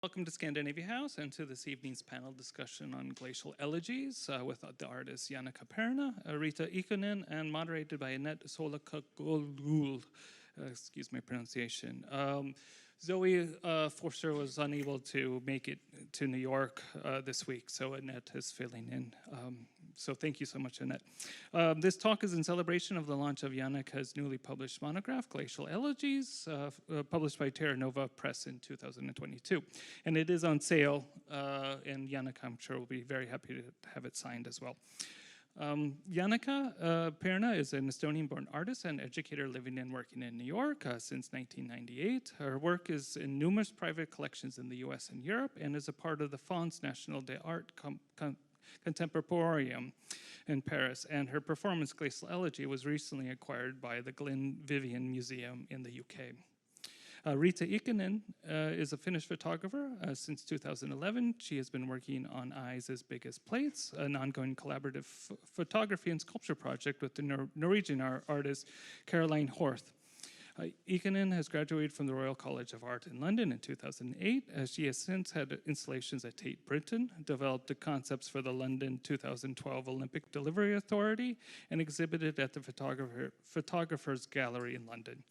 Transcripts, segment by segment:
Welcome to Scandinavia House and to this evening's panel discussion on Glacier Elegies with the artists Jaanika Peerna, Riitta Ikonen, and moderated by Annette Solakoglu. Excuse my pronunciation. Zoë Foster was unable to make it to New York this week, so Annette is filling in. So thank you so much, Annette. This talk is in celebration of the launch of Jaanika's newly published monograph, Glacier Elegies, published by Terra Nova Press in 2022. And it is on sale, and Jaanika, I'm sure, will be very happy to have it signed as well. Jaanika Peerna is an Estonian-born artist and educator living and working in New York since 1998. Her work is in numerous private collections in the US and Europe and is a part of the France National d'Art Contemporaneum in Paris. And her performance, Glacier Elegy, was recently acquired by the Glen Vivian Museum in the UK. Riitta Ikonen is a Finnish photographer. Since 2011, she has been working on Eyes as Big as Plates, an ongoing collaborative photography and sculpture project with the Norwegian artist Caroline Horth. Ikonen has graduated from the Royal College of Art in London in 2008. She has since had installations at Tate Britain, developed the concepts for the London 2012 Olympic Delivery Authority, and exhibited at the Photographers Gallery in London,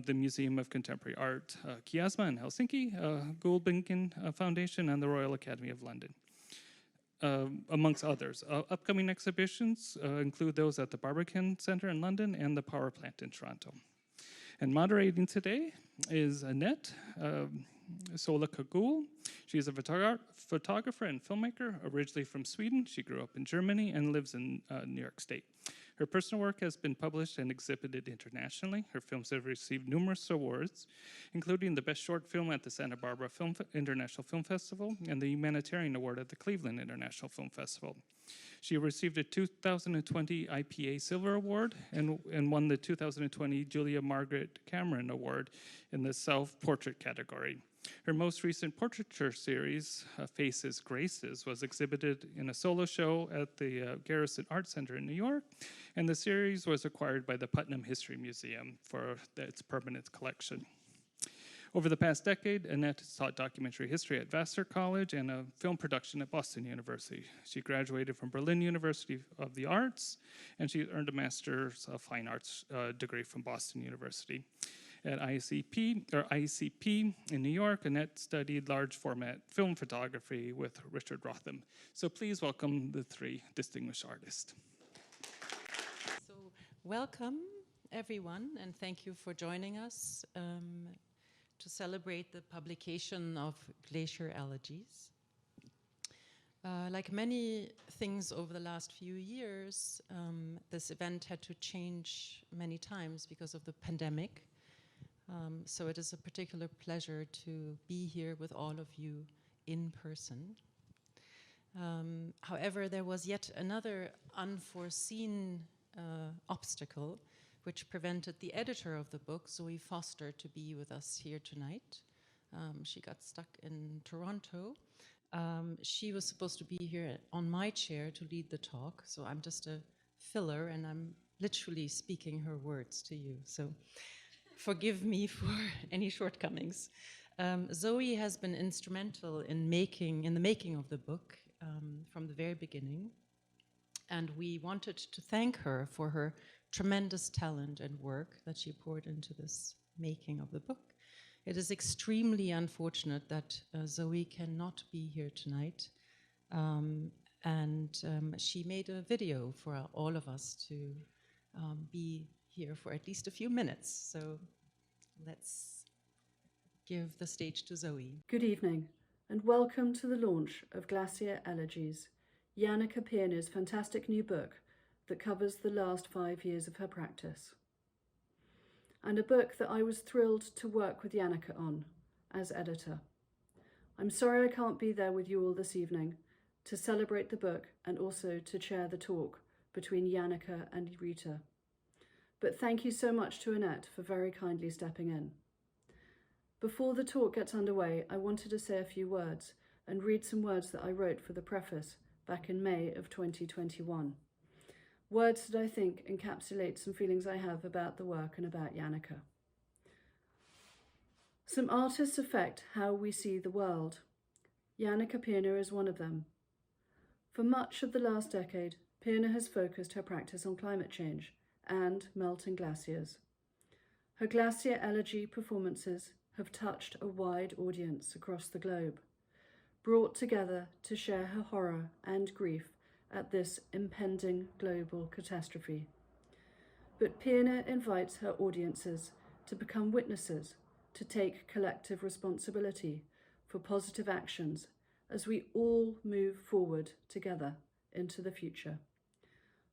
the Museum of Contemporary Art, Kiasma in Helsinki, Gulbenkian Foundation, and the Royal Academy of London. Amongst others. Upcoming exhibitions include those at the Barbican Centre in London and the Power Plant in Toronto. And moderating today is Annette Solakoglu. She is a photographer and filmmaker, originally from Sweden. She grew up in Germany and lives in New York State. Her personal work has been published and exhibited internationally. Her films have received numerous awards, including the Best Short Film at the Santa Barbara International Film Festival and the Humanitarian Award at the Cleveland International Film Festival. She received a 2020 IPA Silver Award and won the 2020 Julia Margaret Cameron Award in the Self-Portrait category. Her most recent portraiture series, Faces, Graces, was exhibited in a solo show at the Garrison Art Center in New York, and the series was acquired by the Putnam History Museum for its permanent collection. Over the past decade, Annette has taught documentary history at Vassar College and film production at Boston University. She graduated from Berlin University of the Arts, and she earned a Master's of Fine Arts degree from Boston University. At ICP in New York, Annette studied large format film photography with Richard Rotham. So please welcome the three distinguished artists. So welcome everyone, and thank you for joining us to celebrate the publication of Glacier Elegies. Like many things over the last few years, this event had to change many times because of the pandemic. So it is a particular pleasure to be here with all of you in person. However, there was yet another unforeseen obstacle which prevented the editor of the book, Zoë Foster, to be with us here tonight. She got stuck in Toronto. She was supposed to be here on my chair to lead the talk, so I'm just a filler and I'm literally speaking her words to you. So forgive me for any shortcomings. Zoë has been instrumental in the making of the book from the very beginning, and we wanted to thank her for her tremendous talent and work that she poured into this making of the book. It is extremely unfortunate that Zoë cannot be here tonight, and she made a video for all of us to be here for at least a few minutes. So let's give the stage to Zoë. Good evening, and welcome to the launch of Glacier Elegies, Jaanika Peerna's fantastic new book that covers the last 5 years of her practice. And a book that I was thrilled to work with Jaanika on as editor. I'm sorry I can't be there with you all this evening to celebrate the book and also to chair the talk between Jaanika and Riitta. But thank you so much to Annette for very kindly stepping in. Before the talk gets underway, I wanted to say a few words and read some words that I wrote for the preface back in May of 2021. Words that I think encapsulate some feelings I have about the work and about Jaanika. Some artists affect how we see the world. Jaanika Peerna is one of them. For much of the last decade, Peerna has focused her practice on climate change and melting glaciers. Her Glacier Elegy performances have touched a wide audience across the globe, brought together to share her horror and grief at this impending global catastrophe. But Peerna invites her audiences to become witnesses, to take collective responsibility for positive actions as we all move forward together into the future,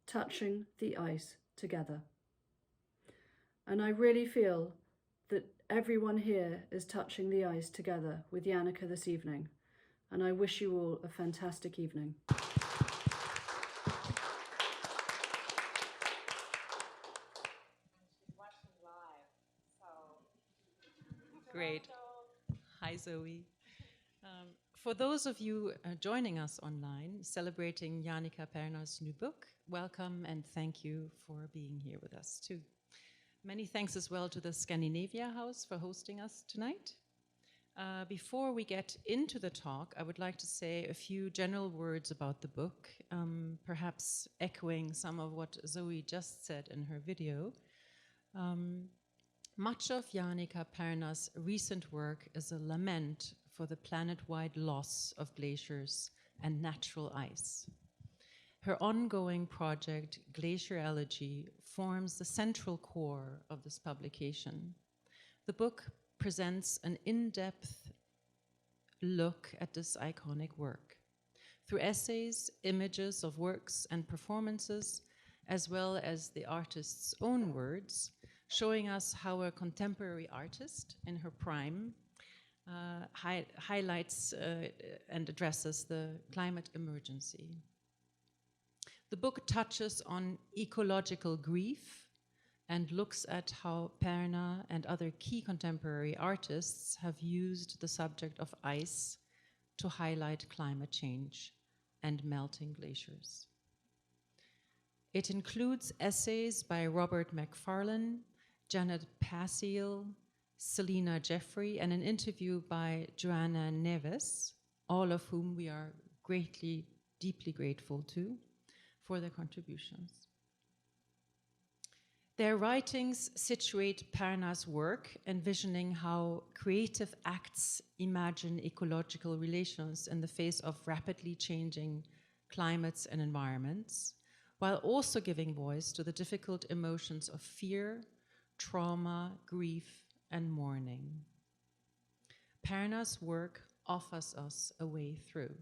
touching the ice together. And I really feel that everyone here is touching the ice together with Jaanika this evening, and I wish you all a fantastic evening. Great. Hi, Zoe. For those of you joining us online, celebrating Jaanika Peerna's new book, welcome and thank you for being here with us too. Many thanks as well to the Scandinavia House for hosting us tonight. Before we get into the talk, I would like to say a few general words about the book, perhaps echoing some of what Zoe just said in her video. Much of Jaanika Peerna's recent work is a lament for the planet-wide loss of glaciers and natural ice. Her ongoing project, Glacier Elegy, forms the central core of this publication. The book presents an in-depth look at this iconic work through essays, images of works and performances, as well as the artist's own words, showing us how a contemporary artist in her prime highlights and addresses the climate emergency. The book touches on ecological grief and looks at how Peerna and other key contemporary artists have used the subject of ice to highlight climate change and melting glaciers. It includes essays by Robert Macfarlane, Janet Pasil, Selena Jeffrey, and an interview by Joanna Neves, all of whom we are deeply grateful to for their contributions. Their writings situate Peerna's work, envisioning how creative acts imagine ecological relations in the face of rapidly changing climates and environments, while also giving voice to the difficult emotions of fear, trauma, grief, and mourning. Peerna's work offers us a way through.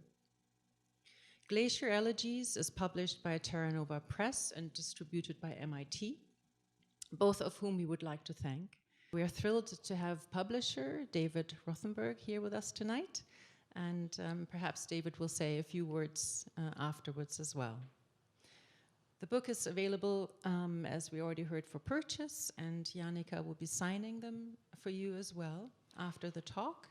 Glacier Elegies is published by Terra Nova Press and distributed by MIT, both of whom we would like to thank. We are thrilled to have publisher David Rothenberg here with us tonight, and perhaps David will say a few words afterwards as well. The book is available, as we already heard, for purchase, and Jaanika will be signing them for you as well after the talk.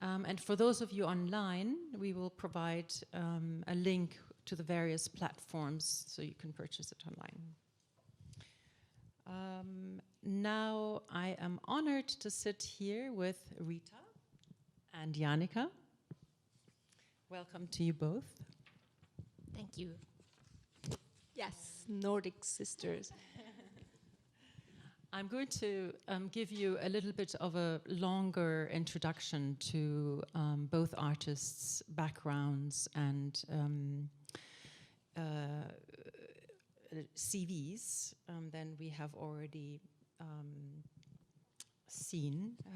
And for those of you online, we will provide a link to the various platforms so you can purchase it online. Now I am honored to sit here with Riitta and Jaanika. Welcome to you both. Thank you. Yes, Nordic sisters. I'm going to give you a little bit of a longer introduction to both artists' backgrounds and CVs than we have already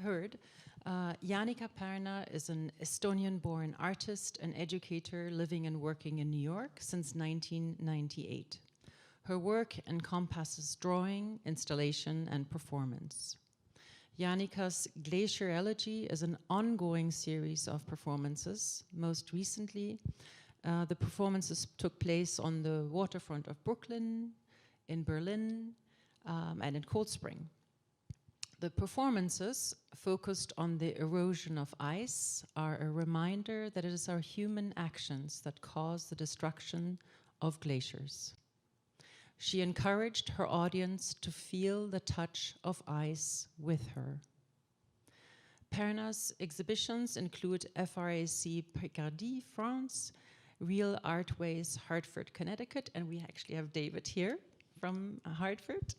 heard. Jaanika Peerna is an Estonian-born artist and educator living and working in New York since 1998. Her work encompasses drawing, installation, and performance. Jaanika's Glacier Elegy is an ongoing series of performances. Most recently, the performances took place on the waterfront of Brooklyn, in Berlin, and in Cold Spring. The performances, focused on the erosion of ice, are a reminder that it is our human actions that cause the destruction of glaciers. She encouraged her audience to feel the touch of ice with her. Peerna's exhibitions include FRAC Picardie, France, Real Artways, Hartford, Connecticut, and we actually have David here from Hartford,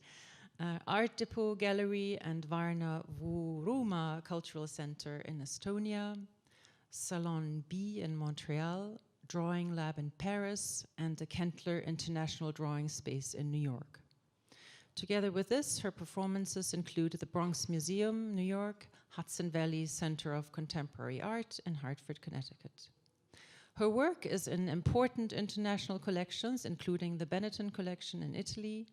Art Depot Gallery and Varna Vuoruma Cultural Center in Estonia, Salon B in Montreal, Drawing Lab in Paris, and the Kentler International Drawing Space in New York. Together with this, her performances include the Bronx Museum, New York, Hudson Valley Center of Contemporary Art in Hartford, Connecticut. Her work is in important international collections, including the Benetton collection in Italy,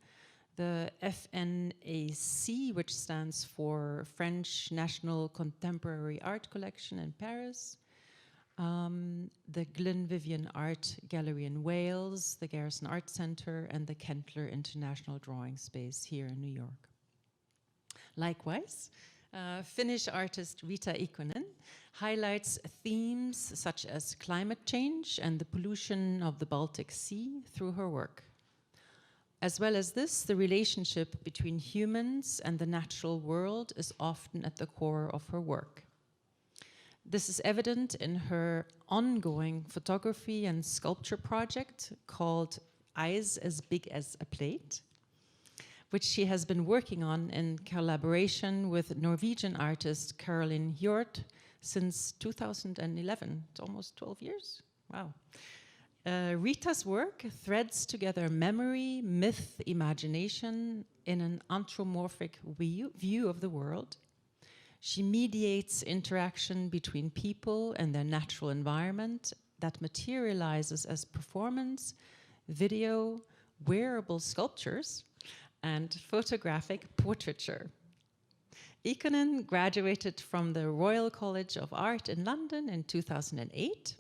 the FNAC, which stands for French National Contemporary Art Collection in Paris, the Glenvivian Art Gallery in Wales, the Garrison Art Center, and the Kentler International Drawing Space here in New York. Likewise, Finnish artist Riitta Ikonen highlights themes such as climate change and the pollution of the Baltic Sea through her work. As well as this, the relationship between humans and the natural world is often at the core of her work. This is evident in her ongoing photography and sculpture project called Eyes as Big as a Plate, which she has been working on in collaboration with Norwegian artist Caroline Hjort since 2011. It's almost 12 years. Wow. Riitta's work threads together memory, myth, imagination in an anthropomorphic view of the world. She mediates interaction between people and their natural environment that materializes as performance, video, wearable sculptures, and photographic portraiture. Ikonen graduated from the Royal College of Art in London in 2008.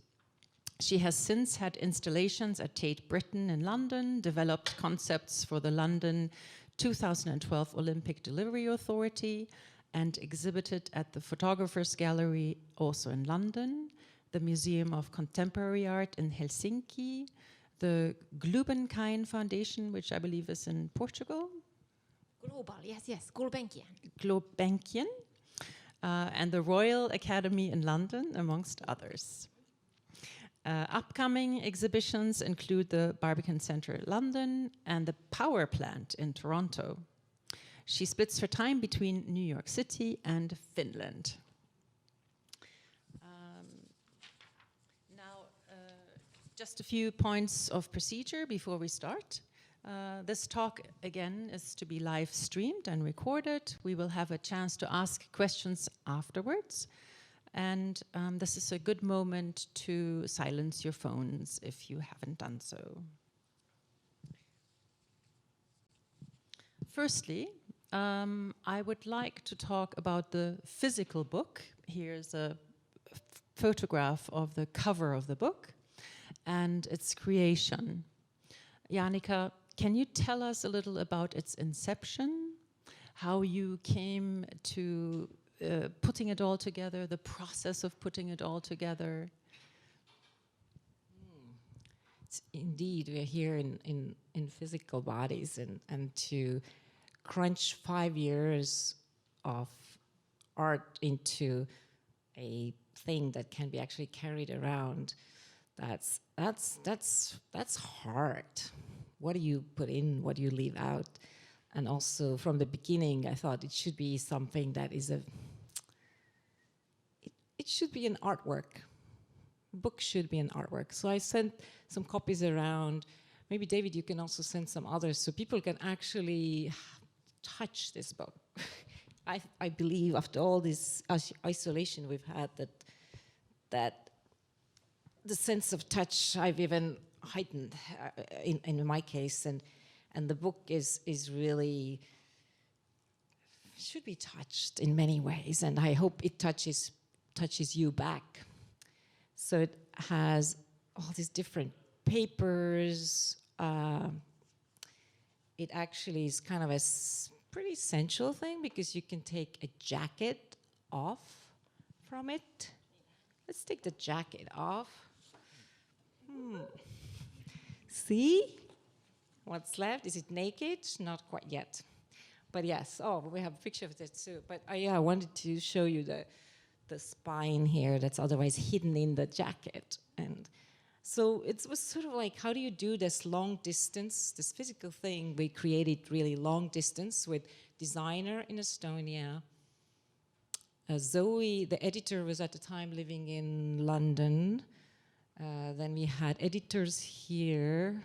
She has since had installations at Tate Britain in London, developed concepts for the London 2012 Olympic Delivery Authority, and exhibited at the Photographers Gallery, also in London, the Museum of Contemporary Art in Helsinki, the Gulbenkian Foundation, which I believe is in Portugal. Global, yes, Gulbenkian. Gulbenkian, and the Royal Academy in London, amongst others. Upcoming exhibitions include the Barbican Centre in London and the Power Plant in Toronto. She splits her time between New York City and Finland. Now, just a few points of procedure before we start. This talk, again, is to be live streamed and recorded. We will have a chance to ask questions afterwards. And this is a good moment to silence your phones if you haven't done so. Firstly, I would like to talk about the physical book. Here's a photograph of the cover of the book and its creation. Jaanika, can you tell us a little about its inception, how you came to putting it all together, the process of putting it all together? Indeed, we're here in physical bodies, and to crunch 5 years of art into a thing that can be actually carried around, that's hard. What do you put in? What do you leave out? And also, from the beginning, I thought it should be something that is it should be an artwork. Book should be an artwork. So I sent some copies around. Maybe David, you can also send some others so people can actually touch this book. I believe after all this isolation we've had, that the sense of touch I've even heightened in my case, and the book is really should be touched in many ways, and I hope it touches you back. So it has all these different papers. It actually is kind of a pretty sensual thing because you can take a jacket off from it. Let's take the jacket off. See? What's left? Is it naked? Not quite yet. But yes, we have a picture of that too. But I wanted to show you the spine here that's otherwise hidden in the jacket. And so it was sort of like, how do you do this long distance, this physical thing? We created really long distance with designer in Estonia. Zoe, the editor, was at the time living in London. Then we had editors here.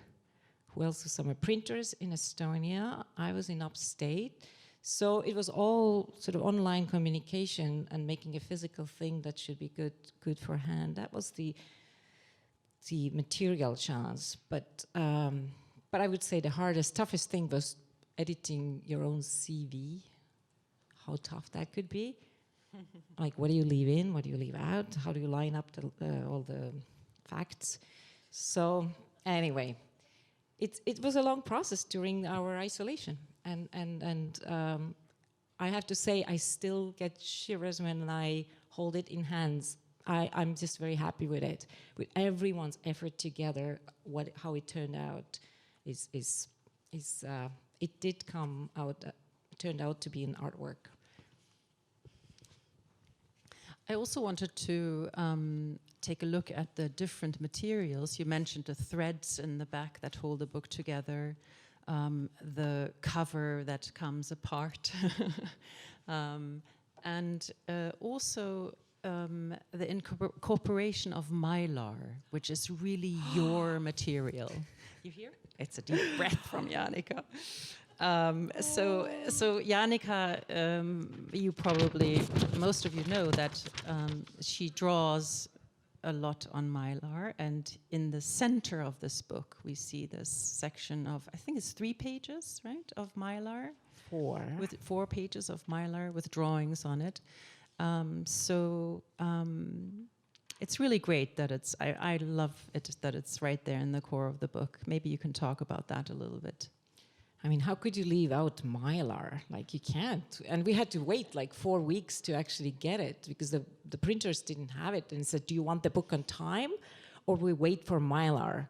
Who else was somewhere? Printers in Estonia. I was in upstate. So it was all sort of online communication and making a physical thing that should be good for hand. That was the material challenge. But I would say the hardest, toughest thing was editing your own CV. How tough that could be. Like, what do you leave in? What do you leave out? How do you line up all the facts? So anyway, it was a long process during our isolation. And I have to say, I still get shivers when I hold it in hands. I'm just very happy with it. With everyone's effort together, how it turned out it did come out, turned out to be an artwork. I also wanted to take a look at the different materials. You mentioned the threads in the back that hold the book together, the cover that comes apart, and also the incorporation of mylar, which is really your material. You hear? It's a deep breath from Jaanika. So Jaanika, you probably, most of you know that she draws a lot on mylar, and in the center of this book we see this section of, I think it's 3 pages, right, of mylar? 4. With 4 pages of mylar with drawings on it. It's really great that it's, I love it that it's right there in the core of the book. Maybe you can talk about that a little bit. I mean, how could you leave out mylar? Like, you can't. And we had to wait like 4 weeks to actually get it because the printers didn't have it and said, do you want the book on time or we wait for mylar?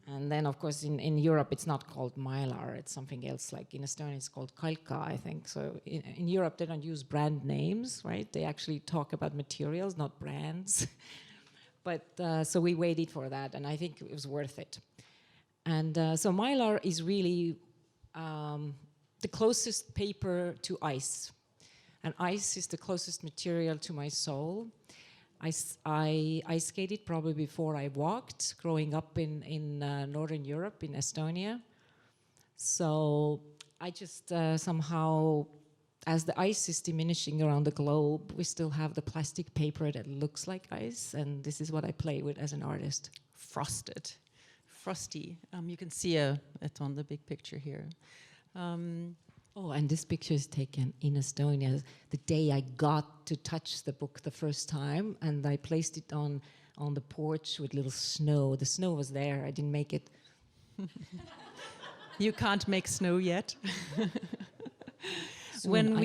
And then, of course, in Europe, it's not called mylar. It's something else. Like in Estonia, it's called kalka, I think. So in Europe, they don't use brand names, right? They actually talk about materials, not brands. But so we waited for that, and I think it was worth it. And so mylar is really the closest paper to ice. And ice is the closest material to my soul. I skated probably before I walked, growing up in Northern Europe, in Estonia. So I just somehow, as the ice is diminishing around the globe, we still have the plastic paper that looks like ice, and this is what I play with as an artist. Frosty. You can see it on the big picture here. Oh, and this picture is taken in Estonia the day I got to touch the book the first time, and I placed it on the porch with little snow. The snow was there. I didn't make it. You can't make snow yet. When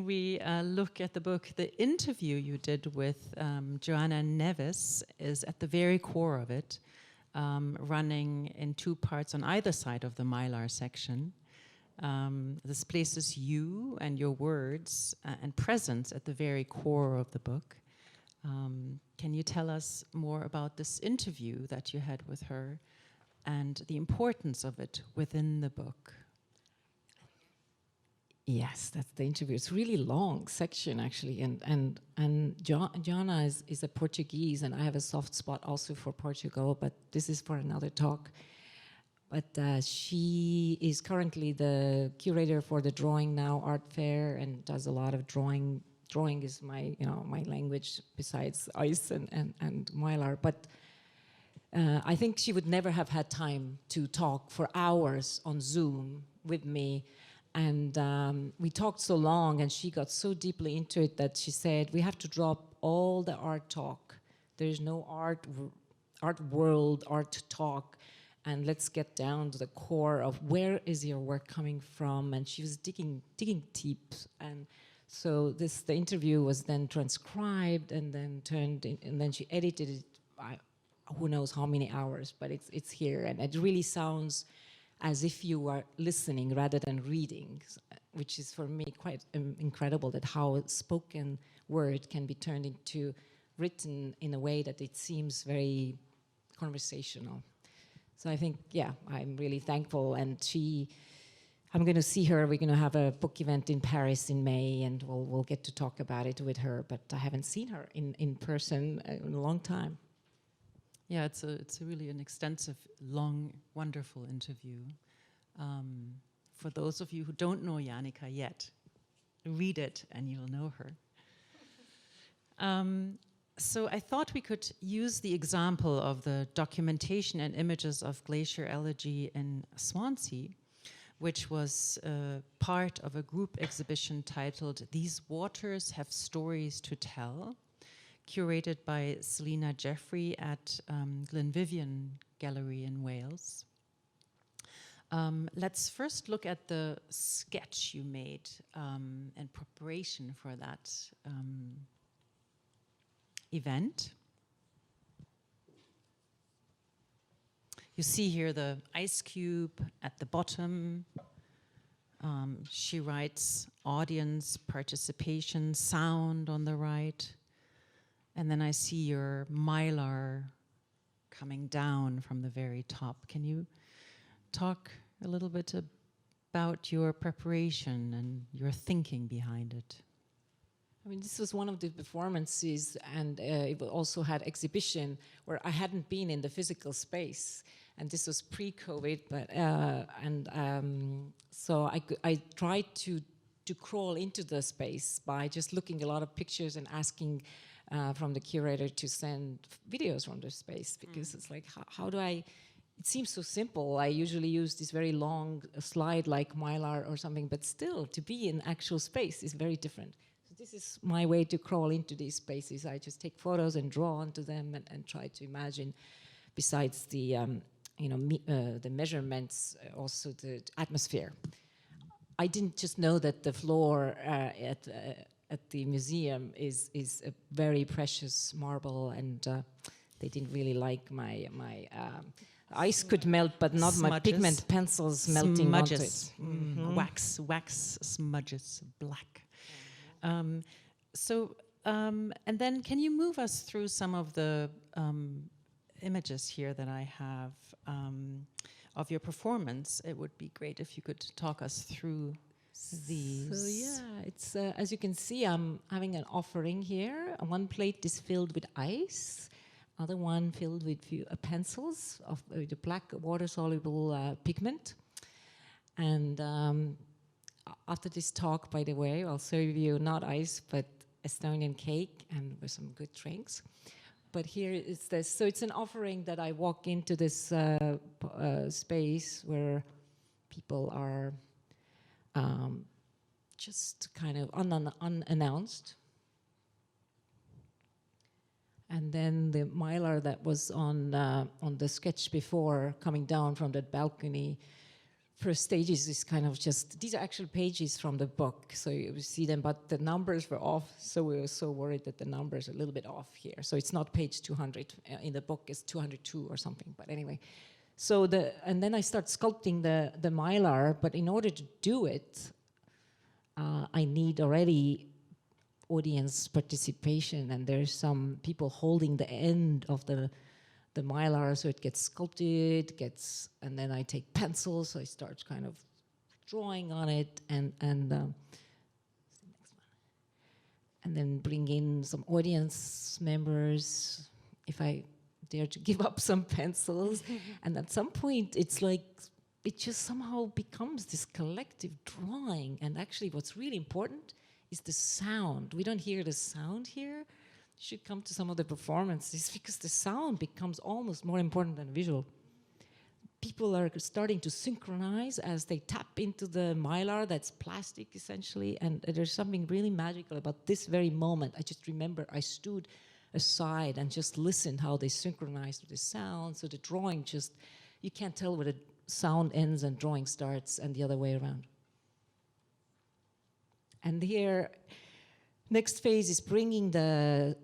we look at the book, the interview you did with Joanna Neves is at the very core of it, running in 2 parts on either side of the mylar section. This places you and your words and presence at the very core of the book. Can you tell us more about this interview that you had with her and the importance of it within the book? Yes, that's the interview. It's a really long section, actually, and Joanna is a Portuguese, and I have a soft spot also for Portugal, but this is for another talk. But she is currently the curator for the Drawing Now art fair and does a lot of drawing. Drawing is my language besides ice and mylar. But I think she would never have had time to talk for hours on Zoom with me. And we talked so long, and she got so deeply into it that she said, we have to drop all the art talk. There's no art world, art talk, and let's get down to the core of where is your work coming from. And she was digging deep. And so the interview was then transcribed and then turned in, and then she edited it. Who knows how many hours, but it's here, and it really sounds as if you are listening rather than reading. which is for me quite incredible, that how a spoken word can be turned into written in a way that it seems very conversational. So I think, yeah, I'm really thankful. And I'm going to see her. We're going to have a book event in Paris in May, and we'll get to talk about it with her. But I haven't seen her in person in a long time. Yeah, it's a really an extensive, long, wonderful interview. For those of you who don't know Jaanika yet, read it and you'll know her. So I thought we could use the example of the documentation and images of Glacier Elegy in Swansea, which was part of a group exhibition titled "These Waters Have Stories to Tell," curated by Selina Jeffrey at Glenvivian Gallery in Wales. Let's first look at the sketch you made in preparation for that event. You see here the ice cube at the bottom. She writes audience participation, sound on the right. And then I see your mylar coming down from the very top. Can you talk a little bit about your preparation and your thinking behind it? I mean, this was one of the performances, and it also had exhibition where I hadn't been in the physical space, and this was pre-COVID. But so I tried to crawl into the space by just looking a lot of pictures and asking from the curator to send videos from the space, because it's like, how do I? It seems so simple. I usually use this very long slide like Mylar or something, but still, to be in actual space is very different. This is my way to crawl into these spaces. I just take photos and draw onto them and try to imagine, besides the the measurements, also the atmosphere. I didn't just know that the floor at the museum is a very precious marble, and they didn't really like my ice could melt, but not Smudges. my pigment pencils melting onto it. Wax smudges, black. And then can you move us through some of the images here that I have of your performance? It would be great if you could talk us through these. So yeah, it's as you can see, I'm having an offering here. One plate is filled with ice, other one filled with pencils of the black water-soluble pigment. And after this talk, by the way, I'll serve you not ice, but Estonian cake and with some good drinks. But here is this. So it's an offering that I walk into this space where people are just kind of unannounced. And then the mylar that was on the sketch before, coming down from that balcony, first stages is kind of just, these are actual pages from the book, so you see them, but the numbers were off, so we were so worried that the numbers are a little bit off here. So it's not page 200, in the book it's 202 or something, but anyway. So and then I start sculpting the mylar, but in order to do it, I need already audience participation, and there's some people holding the end of the mylar, so it gets sculpted, and then I take pencils, so I start kind of drawing on it, and then bring in some audience members if I dare to give up some pencils. And at some point, it's like it just somehow becomes this collective drawing. And actually, what's really important is the sound. We don't hear the sound here. You should come to some of the performances, because the sound becomes almost more important than visual. People are starting to synchronize as they tap into the mylar that's plastic, essentially, and there's something really magical about this very moment. I just remember I stood aside and just listened how they synchronized with the sound, so the drawing just, you can't tell where the sound ends and drawing starts, and the other way around. And here, next phase is bringing the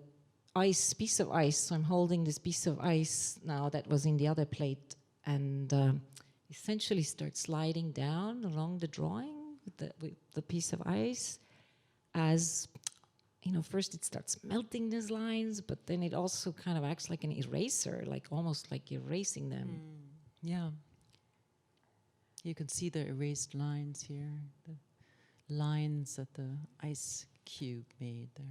piece of ice. So I'm holding this piece of ice now that was in the other plate, and essentially start sliding down along the drawing with the piece of ice. As first it starts melting these lines, but then it also kind of acts like an eraser, like almost like erasing them. Yeah. You can see the erased lines here, the lines that the ice cube made there.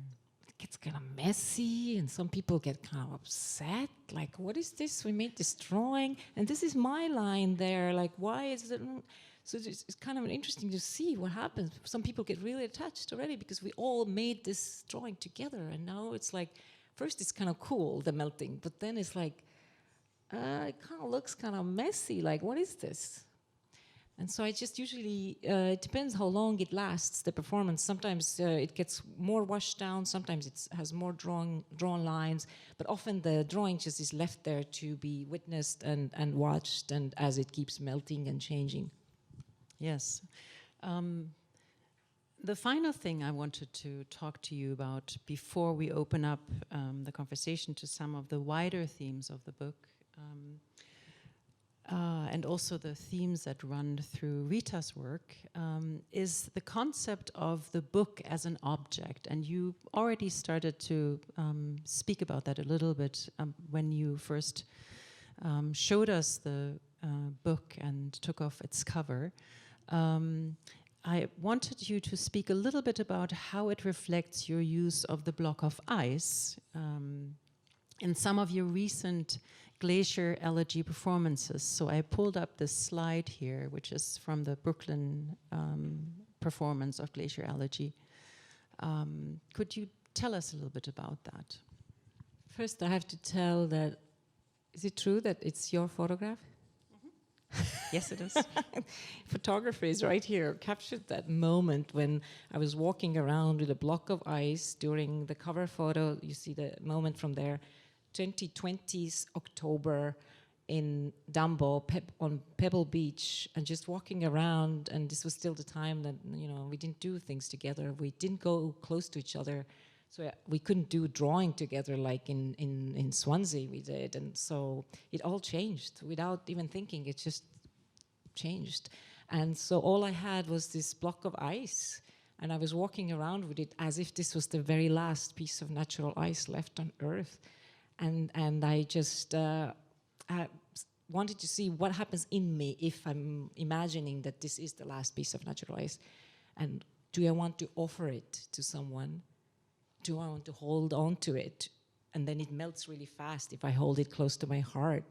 It gets kind of messy, and some people get kind of upset. Like, what is this? We made this drawing, and this is my line there. Like, why is it? So it's kind of interesting to see what happens. Some people get really attached already because we all made this drawing together, and now it's like, first it's kind of cool, the melting, but then it's like, it kind of looks kind of messy. Like, what is this? And so I just usually, it depends how long it lasts, the performance. Sometimes it gets more washed down, sometimes it has more drawn lines, but often the drawing just is left there to be witnessed and watched, and as it keeps melting and changing. Yes. The final thing I wanted to talk to you about before we open up the conversation to some of the wider themes of the book, and also the themes that run through Riitta's work, is the concept of the book as an object. And you already started to speak about that a little bit when you first showed us the book and took off its cover. I wanted you to speak a little bit about how it reflects your use of the block of ice in some of your recent Glacier Elegy performances. So I pulled up this slide here, which is from the Brooklyn performance of Glacier Elegy. Could you tell us a little bit about that? First, I have to tell that, is it true that it's your photograph? Yes, it is. Photography is right here, captured that moment when I was walking around with a block of ice during the cover photo. You see the moment from there, 2020's October in Dumbo on Pebble Beach, and just walking around, and this was still the time that, we didn't do things together. We didn't go close to each other. So we couldn't do drawing together like in Swansea we did. And so it all changed without even thinking. It just changed. And so all I had was this block of ice. And I was walking around with it as if this was the very last piece of natural ice left on Earth. And I just wanted to see what happens in me if I'm imagining that this is the last piece of natural ice. And do I want to offer it to someone? Do I want to hold on to it? And then it melts really fast if I hold it close to my heart.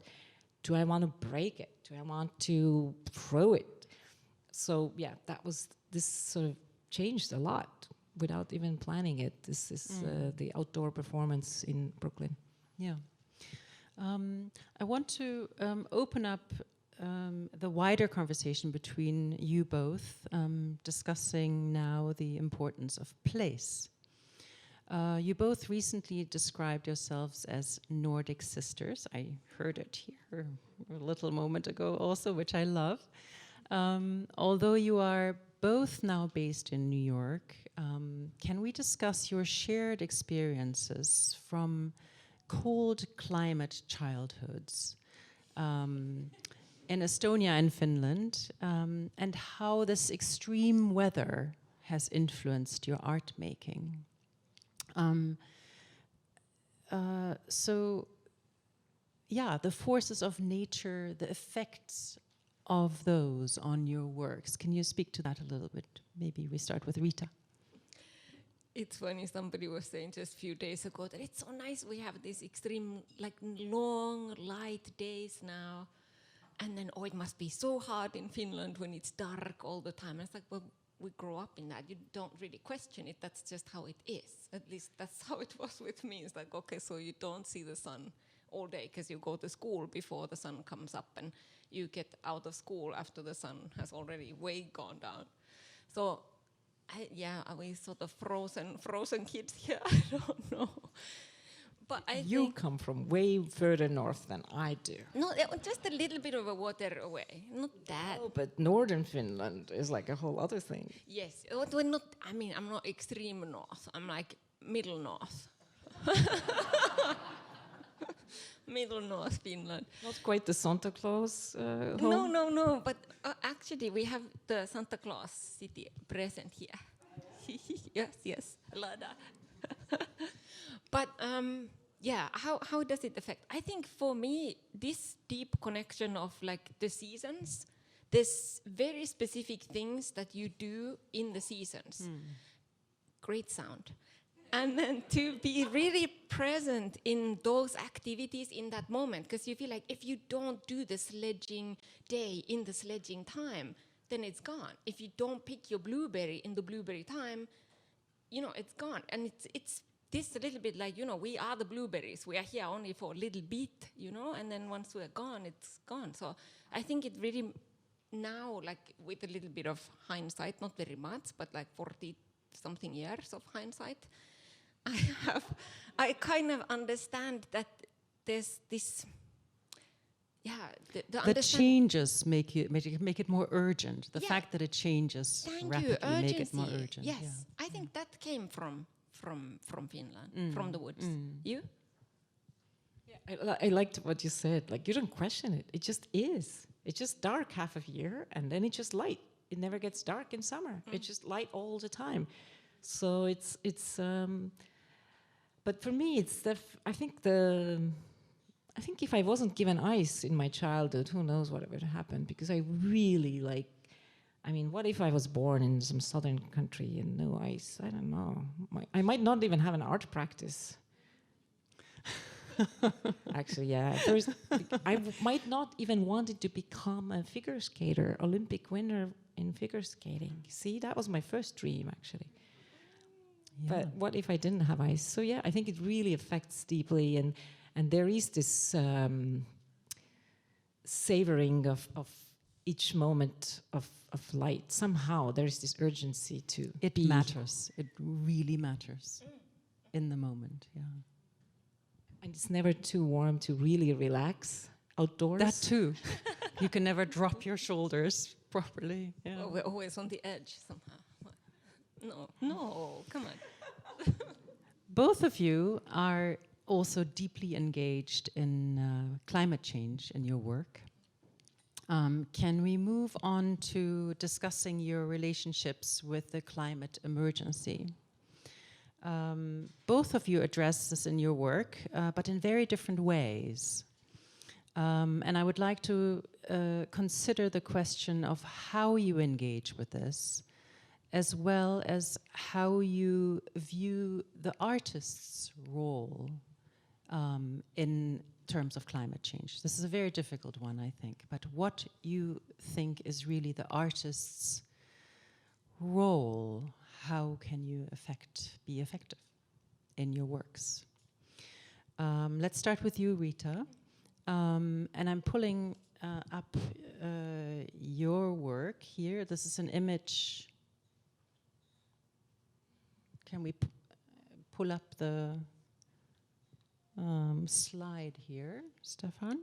Do I want to break it? Do I want to throw it? So yeah, this sort of changed a lot without even planning it. This is the outdoor performance in Brooklyn. Yeah. I want to open up the wider conversation between you both, discussing now the importance of place. You both recently described yourselves as Nordic sisters. I heard it here a little moment ago also, which I love. Although you are both now based in New York, can we discuss your shared experiences from cold climate childhoods in Estonia and Finland, and how this extreme weather has influenced your art making? So, yeah, the forces of nature, the effects of those on your works. Can you speak to that a little bit? Maybe we start with Riitta. It's funny, somebody was saying just a few days ago that it's so nice we have these extreme, like long, light days now. And then, it must be so hard in Finland when it's dark all the time. And it's like, well, we grow up in that. You don't really question it. That's just how it is. At least that's how it was with me. It's like, okay, so you don't see the sun all day because you go to school before the sun comes up, and you get out of school after the sun has already way gone down. So, are we sort of frozen kids here? I don't know. But You come from way further north than I do. No, just a little bit of a water away. Not that. Oh, but northern Finland is like a whole other thing. Yes. We're not, I'm not extreme north. I'm like middle north. Middle North Finland. Not quite the Santa Claus home. No. But actually, we have the Santa Claus city present here. yes, Lada. But yeah, how does it affect? I think for me, this deep connection of like the seasons, there's very specific things that you do in the seasons. Great sound. And then to be really present in those activities in that moment, because you feel like if you don't do the sledging day in the sledging time, then it's gone. If you don't pick your blueberry in the blueberry time, it's gone. And it's this a little bit like, we are the blueberries. We are here only for a little bit, and then once we're gone, it's gone. So I think it really now, like with a little bit of hindsight, not very much, but like 40-something years of hindsight, I kind of understand that there's this, the changes make it more urgent. The fact that it changes rapidly make it more urgent. Yes, I think that came from Finland, from the woods. You? Yeah, I liked what you said. Like, you don't question it. It just is. It's just dark half of year, and then it's just light. It never gets dark in summer. It's just light all the time. So it's. But for me, it's I think if I wasn't given ice in my childhood, who knows what would happen? Because I really like. I mean, what if I was born in some southern country and no ice? I don't know. I might not even have an art practice. Actually, yeah. I might not even wanted to become a figure skater, Olympic winner in figure skating. See, that was my first dream, actually. Yeah. But what if I didn't have ice? So yeah, I think it really affects deeply, and there is this savoring of each moment of light. Somehow there is this urgency to it matters. It really matters in the moment. Yeah. And it's never too warm to really relax outdoors. That too. You can never drop your shoulders properly. Yeah. Oh, we're always on the edge somehow. No, come on. Both of you are also deeply engaged in climate change in your work. Can we move on to discussing your relationships with the climate emergency? Both of you address this in your work, but in very different ways. And I would like to consider the question of how you engage with this, as well as how you view the artist's role in terms of climate change. This is a very difficult one, I think, but what you think is really the artist's role, how can you be effective in your works? Let's start with you, Riitta. And I'm pulling up your work here. This is an image. Can we pull up the slide here, Stefan?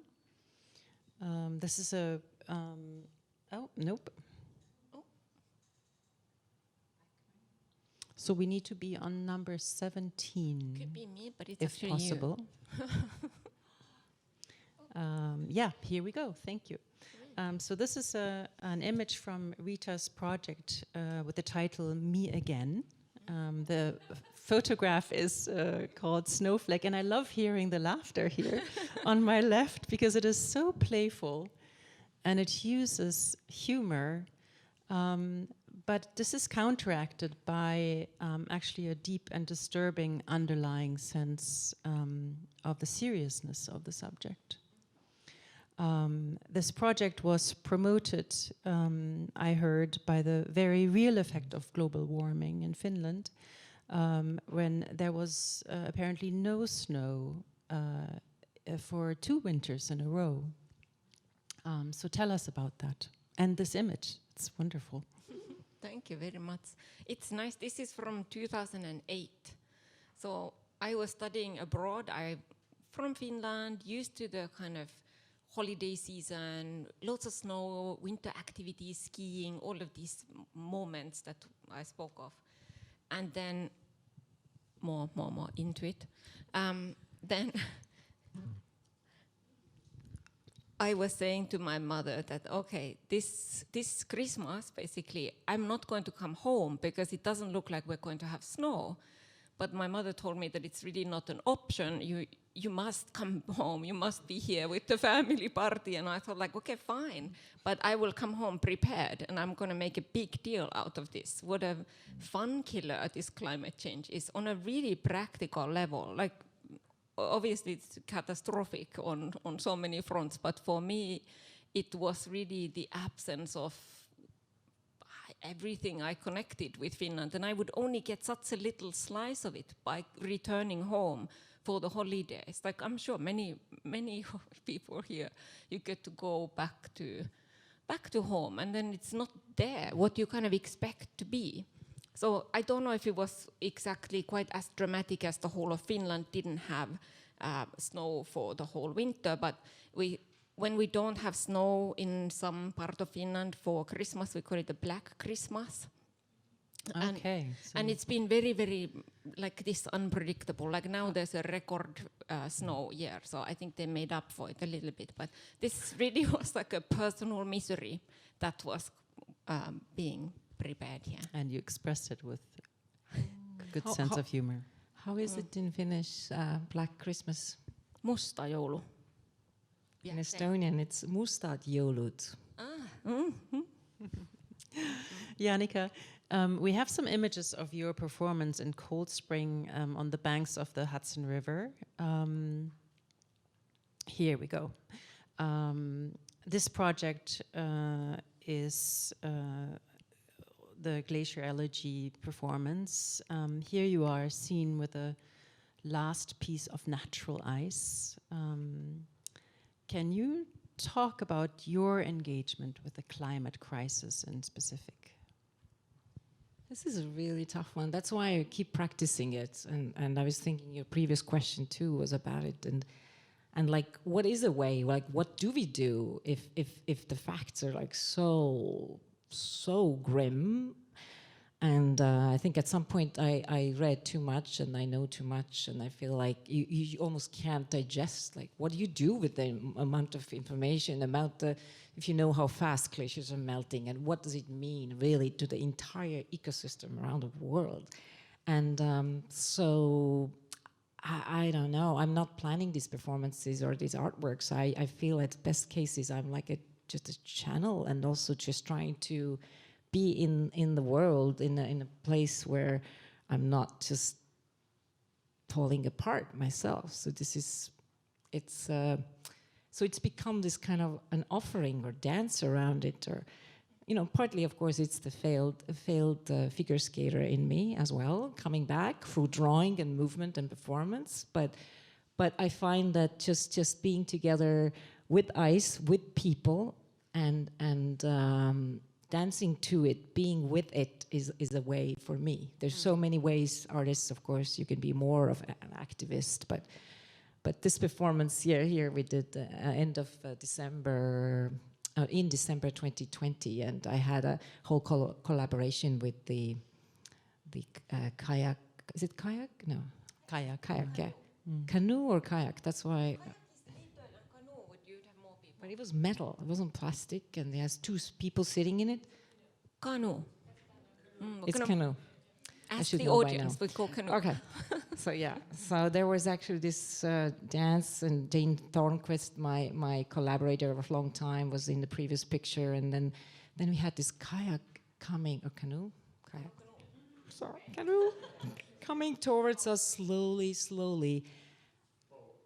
This is a, oh, nope. Oh. So we need to be on number 17. Could be me, but it's if actually possible. Yeah, here we go. Thank you. So this is an image from Riitta's project with the title Me Again. The photograph is called Snowflake, and I love hearing the laughter here on my left because it is so playful and it uses humor, but this is counteracted by actually a deep and disturbing underlying sense of the seriousness of the subject. This project was promoted, I heard, by the very real effect of global warming in Finland, when there was apparently no snow for 2 winters in a row. So tell us about that. And this image, it's wonderful. Thank you very much. It's nice. This is from 2008. So I was studying abroad. I'm from Finland, used to the kind of holiday season, lots of snow, winter activities, skiing, all of these moments that I spoke of. And then more into it. Then I was saying to my mother that, okay, this Christmas, basically, I'm not going to come home because it doesn't look like we're going to have snow. But my mother told me that it's really not an option. You must come home. You must be here with the family party. And I thought, like, okay, fine. But I will come home prepared, and I'm going to make a big deal out of this. What a fun killer this climate change is on a really practical level. Like, obviously, it's catastrophic on so many fronts. But for me, it was really the absence of everything I connected with Finland, and I would only get such a little slice of it by returning home for the holidays. Like, I'm sure many people here, you get to go back to home, and then it's not there what you kind of expect to be. So I don't know if it was exactly quite as dramatic as the whole of Finland didn't have snow for the whole winter, but when we don't have snow in some part of Finland for Christmas, we call it the Black Christmas. Okay. And it's been very, very like this unpredictable. Like now there's a record snow year, so I think they made up for it a little bit. But this really was like a personal misery that was being prepared here. And you expressed it with a good sense of humor. How is it in Finnish, Black Christmas? Musta joulu. In Estonian, it's mustad joulut. Jaanika, we have some images of your performance in Cold Spring on the banks of the Hudson River. Here we go. This project is the Glacier Elegy performance. Here you are seen with a last piece of natural ice. Can you talk about your engagement with the climate crisis in specific? This is a really tough one. That's why I keep practicing it. And I was thinking your previous question too was about it. And like, what is a way? Like, what do we do if the facts are like so grim? And I think at some point I read too much and I know too much, and I feel like you almost can't digest, like, what do you do with the amount of information, if you know how fast glaciers are melting, and what does it mean really to the entire ecosystem around the world? And so I don't know, I'm not planning these performances or these artworks. I feel at best cases I'm like just a channel, and also just trying to be in the world, in a place where I'm not just falling apart myself. So it's become this kind of an offering or dance around it, or, you know, partly of course it's the failed figure skater in me as well, coming back through drawing and movement and performance. But I find that just being together with ice, with people, and dancing to it, being with it is a way for me. There's so many ways, artists, of course, you can be more of an activist, but this performance here we did end of December, in December 2020, and I had a whole collaboration with the kayak. Is it kayak? No, kayak. Yeah, canoe or kayak. That's why. But it was metal, it wasn't plastic, and it has two people sitting in it. Canoe. It's canoe. Ask the audience, we call canoe. Okay, so yeah, so there was actually this dance, and Jane Thornquist, my collaborator of a long time, was in the previous picture, and then we had this kayak coming, or canoe? Kayak. Sorry, canoe. Coming towards us slowly,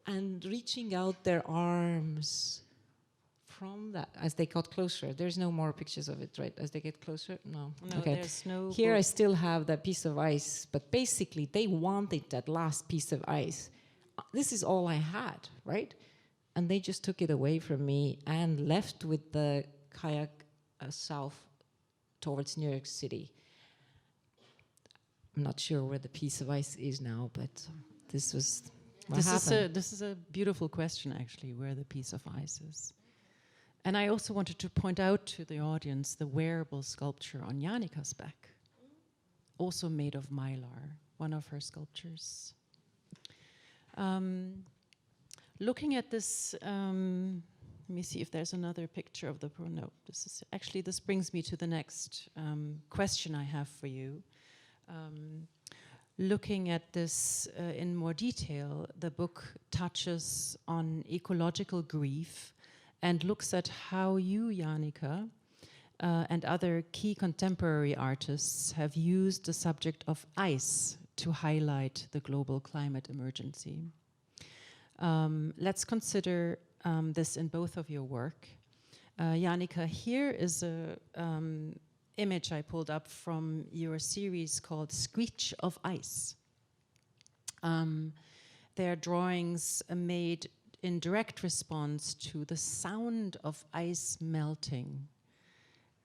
and reaching out their arms from that as they got closer. There's no more pictures of it, right? As they get closer? No. Okay. There's no. Here I still have that piece of ice, but basically they wanted that last piece of ice. This is all I had, right? And they just took it away from me and left with the kayak south towards New York City. I'm not sure where the piece of ice is now, but this was what happened. This is a beautiful question, actually, where the piece of ice is. And I also wanted to point out to the audience the wearable sculpture on Jaanika's back, also made of mylar, one of her sculptures. Looking at this Let me see if there's another picture of the no. This brings me to the next question I have for you. Looking at this in more detail, the book touches on ecological grief and looks at how you, Jaanika, and other key contemporary artists have used the subject of ice to highlight the global climate emergency. Let's consider this in both of your work. Jaanika, here is a image I pulled up from your series called Screech of Ice. They're drawings made in direct response to the sound of ice melting.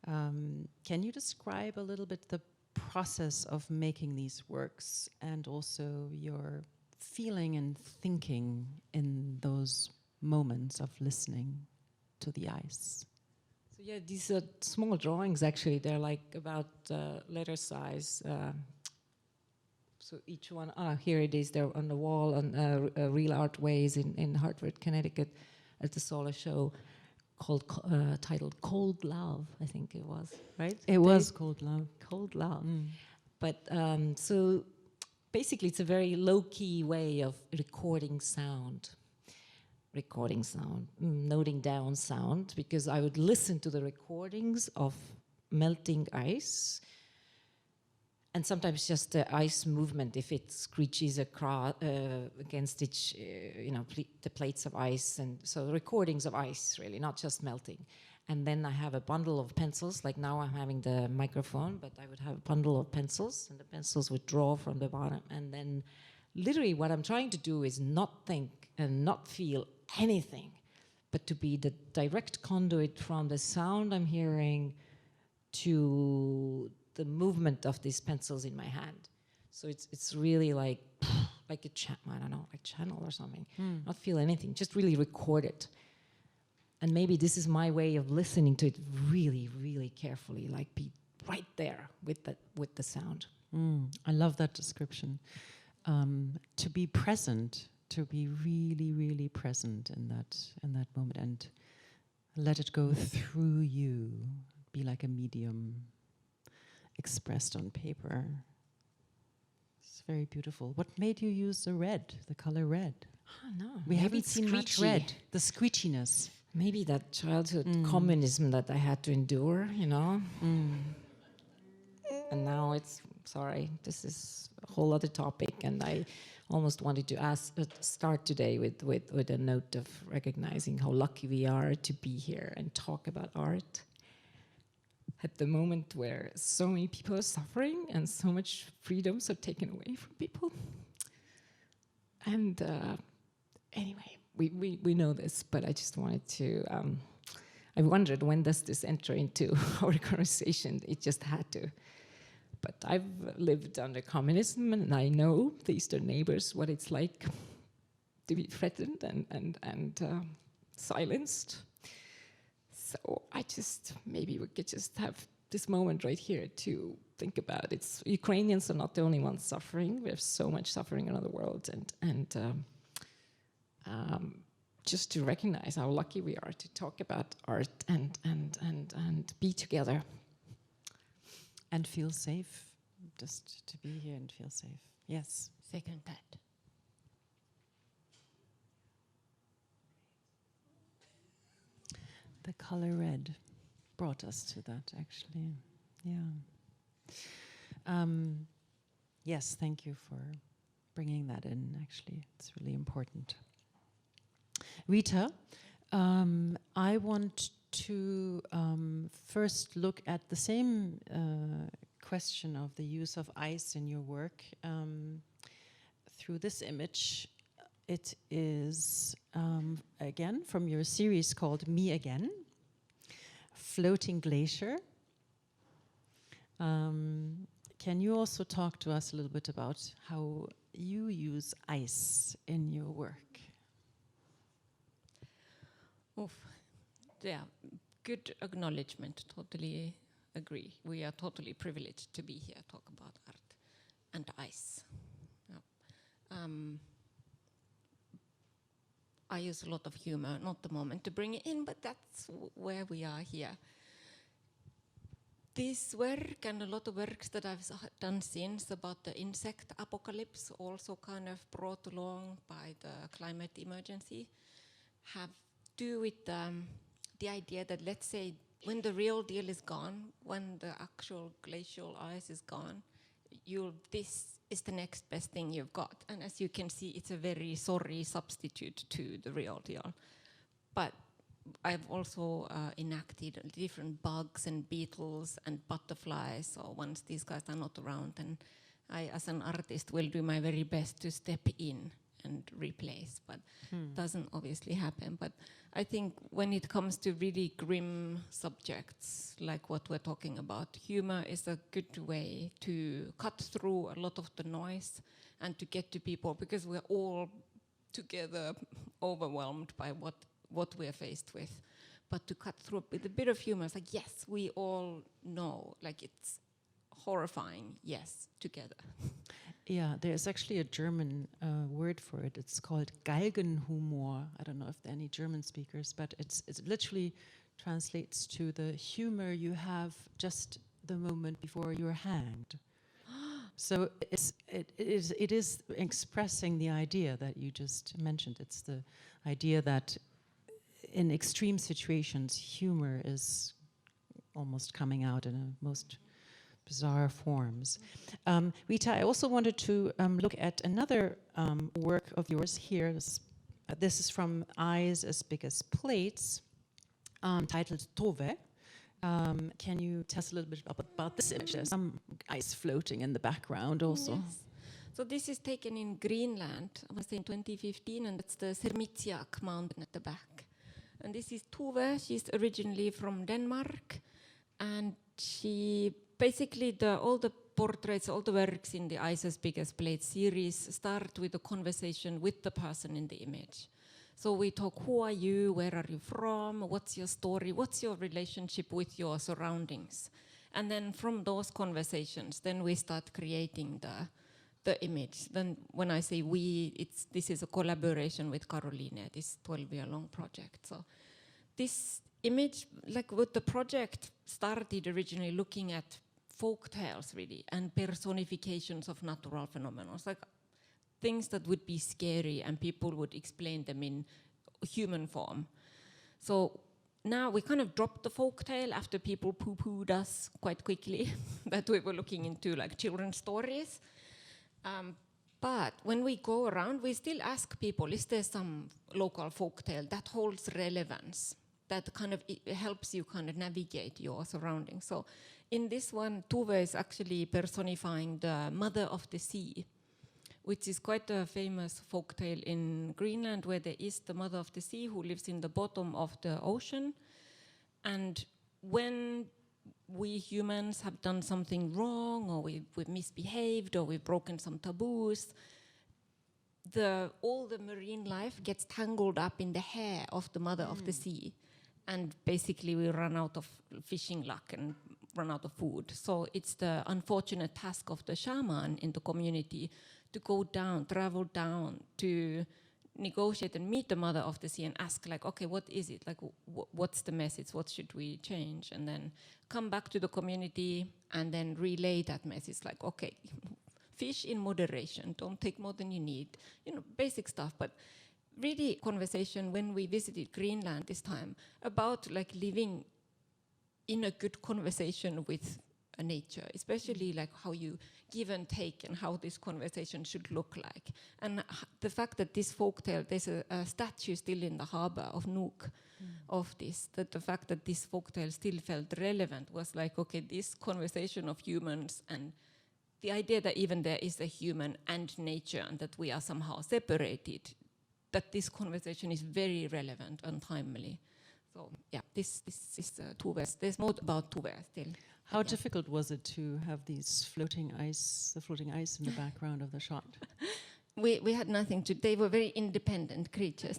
Can you describe a little bit the process of making these works and also your feeling and thinking in those moments of listening to the ice? So yeah, these are small drawings actually. They're like about letter size. So each one, here it is, they're on the wall on Real Artways in Hartford, Connecticut at the Solar Show, titled Cold Love, I think it was, right? It was Cold Love. Cold Love. But so basically it's a very low-key way of recording sound, noting down sound, because I would listen to the recordings of melting ice, and sometimes just the ice movement, if it screeches against each, the plates of ice, and so recordings of ice, really, not just melting. And then I have a bundle of pencils, like now I'm having the microphone, but I would have a bundle of pencils, and the pencils would draw from the bottom, and then literally what I'm trying to do is not think and not feel anything, but to be the direct conduit from the sound I'm hearing to the movement of these pencils in my hand. So it's really like a channel or something. Not feel anything, just really record it. And maybe this is my way of listening to it really, really carefully, like be right there with the sound. I love that description. To be present, to be really, really present in that moment, and let it go through you, be like a medium expressed on paper. It's very beautiful. What made you use the color red? Oh, no. We haven't seen much red. The screechiness. Maybe that childhood communism that I had to endure, And now this is a whole other topic, and I almost wanted to start today with a note of recognizing how lucky we are to be here and talk about art at the moment where so many people are suffering and so much freedoms are taken away from people. And anyway, we know this, but I just wanted to, I wondered, when does this enter into our conversation? It just had to. But I've lived under communism, and I know the Eastern neighbors, what it's like to be threatened and silenced. So maybe we could just have this moment right here to think about it. Ukrainians are not the only ones suffering. We have so much suffering around the world, and just to recognize how lucky we are to talk about art and be together. And feel safe, just to be here and feel safe. Yes. Second that. The color red brought us to that, actually. Yeah. Yes, thank you for bringing that in, actually. It's really important. Riitta, I want to first look at the same question of the use of ice in your work through this image. It is, again, from your series called Me Again, Floating Glacier. Can you also talk to us a little bit about how you use ice in your work? Yeah, good acknowledgement, totally agree. We are totally privileged to be here, talk about art and ice. Yeah. I use a lot of humor, not the moment to bring it in, but that's where we are here. This work and a lot of works that I've done since about the insect apocalypse, also kind of brought along by the climate emergency, have to do with the idea that, let's say, when the real deal is gone, when the actual glacial ice is gone, this is the next best thing you've got. And as you can see, it's a very sorry substitute to the real deal. But I've also enacted different bugs and beetles and butterflies. So once these guys are not around, then I, as an artist, will do my very best to step in and replace. But doesn't obviously happen. But I think when it comes to really grim subjects, like what we're talking about, humor is a good way to cut through a lot of the noise and to get to people, because we're all together overwhelmed by what we're faced with. But to cut through with a bit of humor, it's like, yes, we all know, like it's horrifying, yes, together. Yeah, there's actually a German word for it. It's called Galgenhumor. I don't know if there are any German speakers, but it literally translates to the humor you have just the moment before you're hanged. So it is expressing the idea that you just mentioned. It's the idea that in extreme situations, humor is almost coming out in a most bizarre forms. Riitta, I also wanted to look at another work of yours here. This is from Eyes as Big as Plates, titled Tove. Can you tell us a little bit about this image? There's some ice floating in the background also. Yes. So this is taken in Greenland, I was in 2015, and that's the Sermitsiaq mountain at the back. And this is Tove. She's originally from Denmark, and she basically all the portraits, all the works in the Eyes as Big as Plates series start with a conversation with the person in the image. So we talk, who are you, where are you from, what's your story, what's your relationship with your surroundings? And then from those conversations, then we start creating the image. Then when I say we, this is a collaboration with Caroline, this 12-year-long project. So this image, like what the project started originally looking at folk tales really, and personifications of natural phenomena. It's like things that would be scary and people would explain them in human form. So now we kind of dropped the folk tale after people poo-pooed us quite quickly that we were looking into like children's stories. But when we go around, we still ask people, is there some local folk tale that holds relevance, that kind of helps you kind of navigate your surroundings? So in this one, Tove is actually personifying the mother of the sea, which is quite a famous folk tale in Greenland, where there is the mother of the sea who lives in the bottom of the ocean. And when we humans have done something wrong, or we've misbehaved, or we've broken some taboos, all the marine life gets tangled up in the hair of the mother of the sea. And basically we run out of fishing luck and run out of food. So it's the unfortunate task of the shaman in the community to go down, travel down, to negotiate and meet the mother of the sea and ask, like, okay, what is it? Like, what's the message? What should we change? And then come back to the community and then relay that message, like, okay, fish in moderation, don't take more than you need, basic stuff. But really conversation when we visited Greenland this time about like living in a good conversation with nature, especially like how you give and take and how this conversation should look like. And the fact that this folktale, there's a statue still in the harbor of Nuuk of this, that the fact that this folktale still felt relevant was like, okay, this conversation of humans and the idea that even there is a human and nature and that we are somehow separated, that this conversation is very relevant and timely. So yeah, this is Tove. There's more about Tove still. How difficult was it to have these the floating ice in the background of the shot? We had nothing to. They were very independent creatures.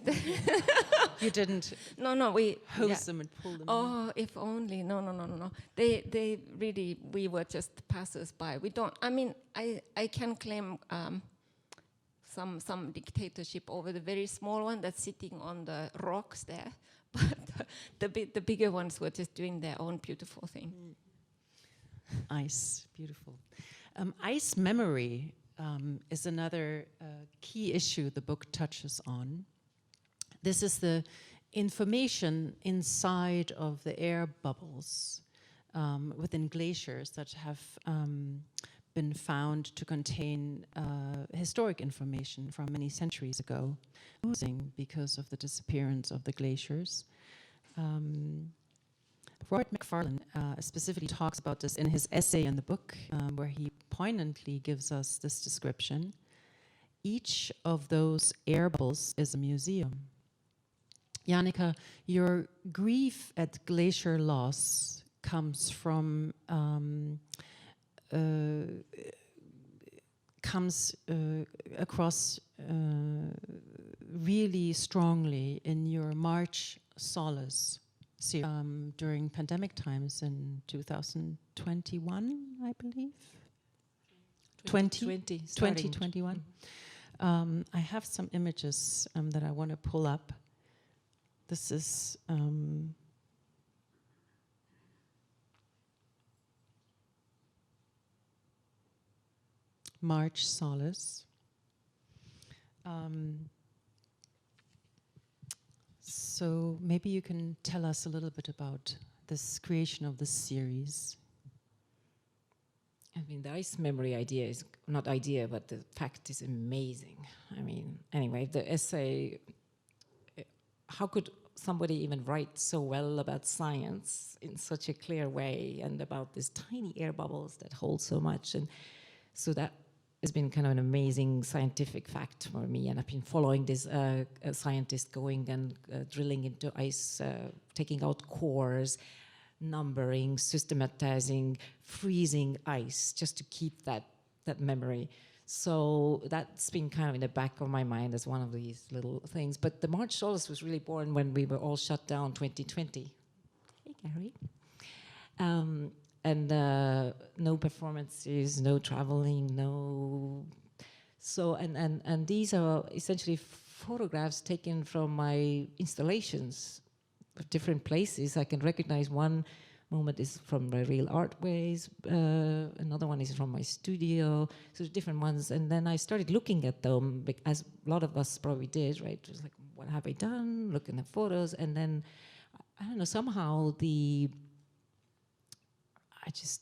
You didn't. No. We hose them and pull them. Oh, if only. No. They really. We were just passers by. We don't. I mean, I can claim some dictatorship over the very small one that's sitting on the rocks there. But the bigger ones were just doing their own beautiful thing. Ice, beautiful. Ice memory is another key issue the book touches on. This is the information inside of the air bubbles within glaciers that have been found to contain historic information from many centuries ago, losing because of the disappearance of the glaciers. Robert Macfarlane specifically talks about this in his essay in the book, where he poignantly gives us this description. Each of those air bubbles is a museum. Jaanika, your grief at glacier loss comes from across really strongly in your March Solace series during pandemic times in 2021, I believe. 2021. I have some images that I want to pull up. This is March Solace. So maybe you can tell us a little bit about this creation of this series. I mean, the ice memory idea is not idea, but the fact is amazing. I mean, anyway, the essay, how could somebody even write so well about science in such a clear way and about these tiny air bubbles that hold so much? And so that has been kind of an amazing scientific fact for me, and I've been following this scientist going and drilling into ice, taking out cores, numbering, systematizing, freezing ice just to keep that memory. So that's been kind of in the back of my mind as one of these little things. But the March Solace was really born when we were all shut down 2020. Hey, Gary. And no performances, no traveling, no. So and these are essentially photographs taken from my installations of different places. I can recognize one moment is from the Real Artways, another one is from my studio, so different ones. And then I started looking at them, as a lot of us probably did, right? Just like, what have I done? Looking at photos, and then I don't know, somehow I just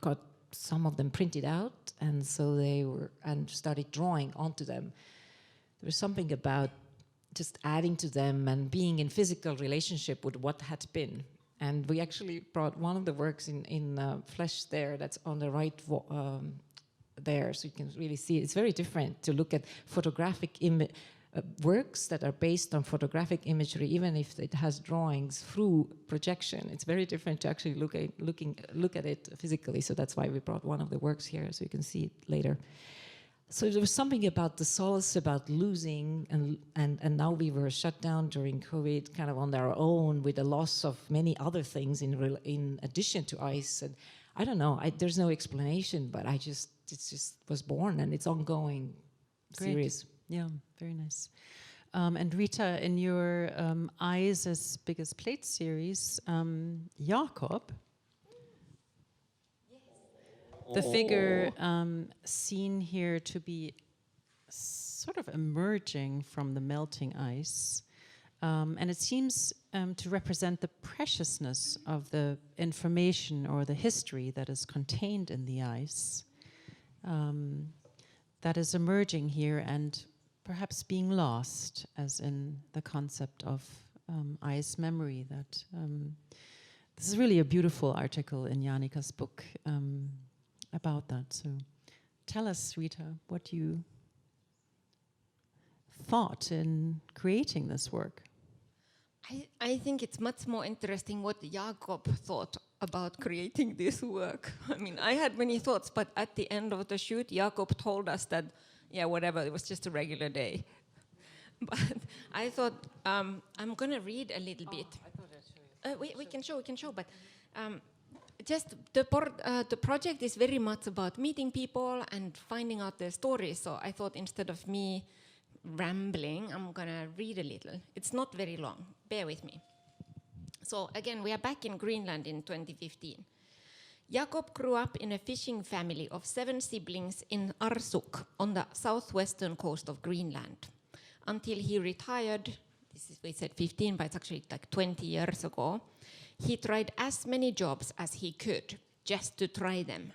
got some of them printed out, and so they were, and started drawing onto them. There was something about just adding to them and being in physical relationship with what had been. And we actually brought one of the works in flesh there, that's on the right there, so you can really see it. It's very different to look at photographic works that are based on photographic imagery, even if it has drawings through projection. It's very different to actually look at it physically. So that's why we brought one of the works here, so you can see it later. So there was something about the solace, about losing, and now we were shut down during COVID, kind of on our own, with the loss of many other things in addition to ice. And I don't know, there's no explanation, but it just was born, and it's ongoing series. Yeah, very nice. And Riitta, in your Eyes as Big as Plates series, Jakob, the figure seen here to be sort of emerging from the melting ice, and it seems to represent the preciousness of the information or the history that is contained in the ice, that is emerging here and perhaps being lost, as in the concept of ice memory. That this is really a beautiful article in Jaanika's book about that. So tell us, Riitta, what you thought in creating this work. I think it's much more interesting what Jakob thought about creating this work. I mean, I had many thoughts, but at the end of the shoot, Jakob told us that, yeah, whatever, it was just a regular day. But I thought, I'm going to read a little bit. I thought I'd show you. We can show, but just the project is very much about meeting people and finding out their stories. So I thought instead of me rambling, I'm gonna read a little. It's not very long, bear with me. So again, we are back in Greenland in 2015. Jakob grew up in a fishing family of 7 siblings in Arsuk on the southwestern coast of Greenland. Until he retired, we said 15, but it's actually like 20 years ago, he tried as many jobs as he could just to try them.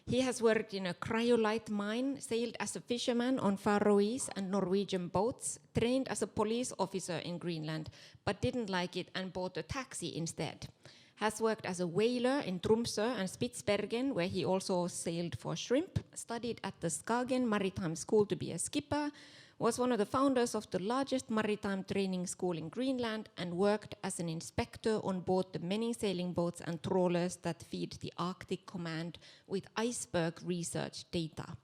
He has worked in a cryolite mine, sailed as a fisherman on Faroese and Norwegian boats, trained as a police officer in Greenland, but didn't like it and bought a taxi instead. Has worked as a whaler in Tromsø and Spitsbergen, where he also sailed for shrimp, studied at the Skagen Maritime School to be a skipper, was one of the founders of the largest maritime training school in Greenland, and worked as an inspector on board the many sailing boats and trawlers that feed the Arctic Command with iceberg research data.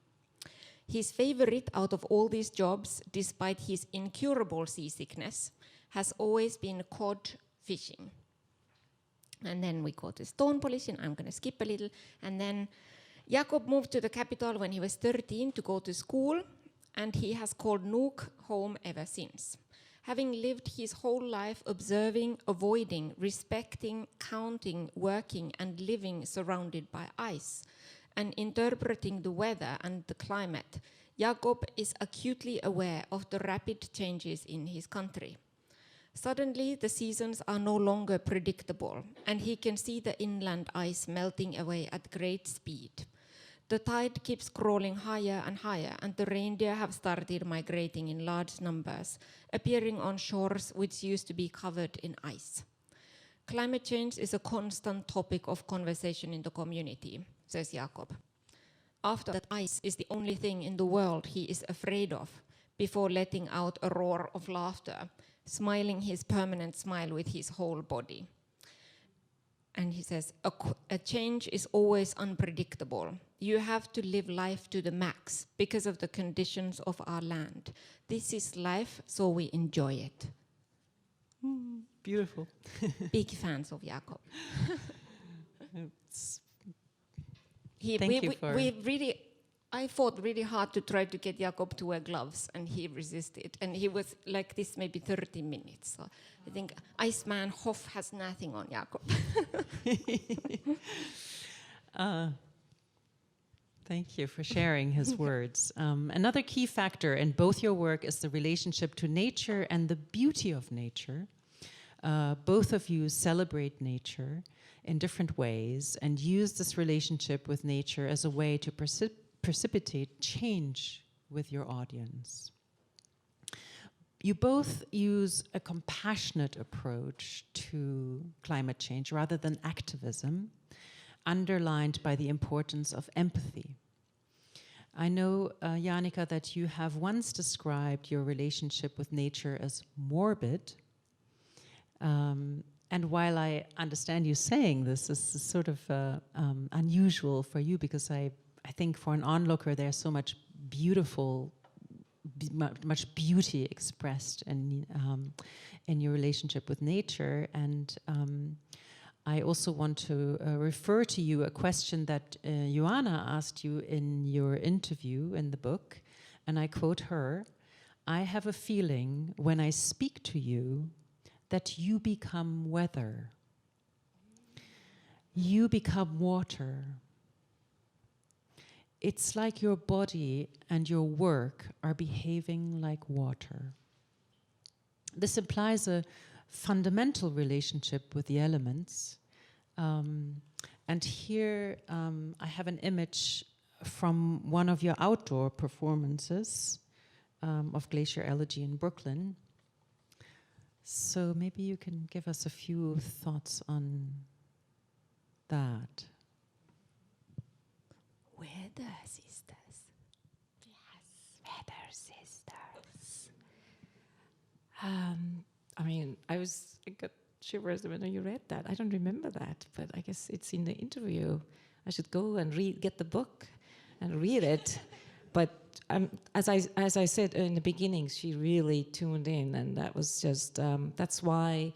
His favorite out of all these jobs, despite his incurable seasickness, has always been cod fishing. And then we go to stone polishing. I'm going to skip a little. And then Jakob moved to the capital when he was 13 to go to school, and he has called Nuuk home ever since. Having lived his whole life observing, avoiding, respecting, counting, working, and living surrounded by ice, and interpreting the weather and the climate, Jakob is acutely aware of the rapid changes in his country. Suddenly, the seasons are no longer predictable, and he can see the inland ice melting away at great speed. The tide keeps crawling higher and higher, and the reindeer have started migrating in large numbers, appearing on shores which used to be covered in ice. Climate change is a constant topic of conversation in the community, says Jakob. After that, ice is the only thing in the world he is afraid of, before letting out a roar of laughter, smiling his permanent smile with his whole body. And he says, a change is always unpredictable. You have to live life to the max because of the conditions of our land. This is life, so we enjoy it. Beautiful. Big fans of Jakob. I fought really hard to try to get Jakob to wear gloves, and he resisted. And he was like this maybe 30 minutes. So I think Iceman Hoff has nothing on Jakob. Thank you for sharing his words. Another key factor in both your work is the relationship to nature and the beauty of nature. Both of you celebrate nature in different ways and use this relationship with nature as a way to precipitate change with your audience. You both use a compassionate approach to climate change rather than activism, underlined by the importance of empathy. I know, Jaanika, that you have once described your relationship with nature as morbid. And while I understand you saying this is sort of unusual for you, because I think for an onlooker there's so much much beauty expressed in your relationship with nature. And I also want to refer to you a question that Joanna asked you in your interview in the book, and I quote her, "I have a feeling when I speak to you that you become weather. You become water. It's like your body and your work are behaving like water." This implies a fundamental relationship with the elements. And here I have an image from one of your outdoor performances of Glacier Elegy in Brooklyn. So maybe you can give us a few thoughts on that. Weather sisters. Yes, weather sisters. I mean, I got shivers when you read that. I don't remember that, but I guess it's in the interview. I should go and get the book and read it. But as I said in the beginning, she really tuned in, and that was just, that's why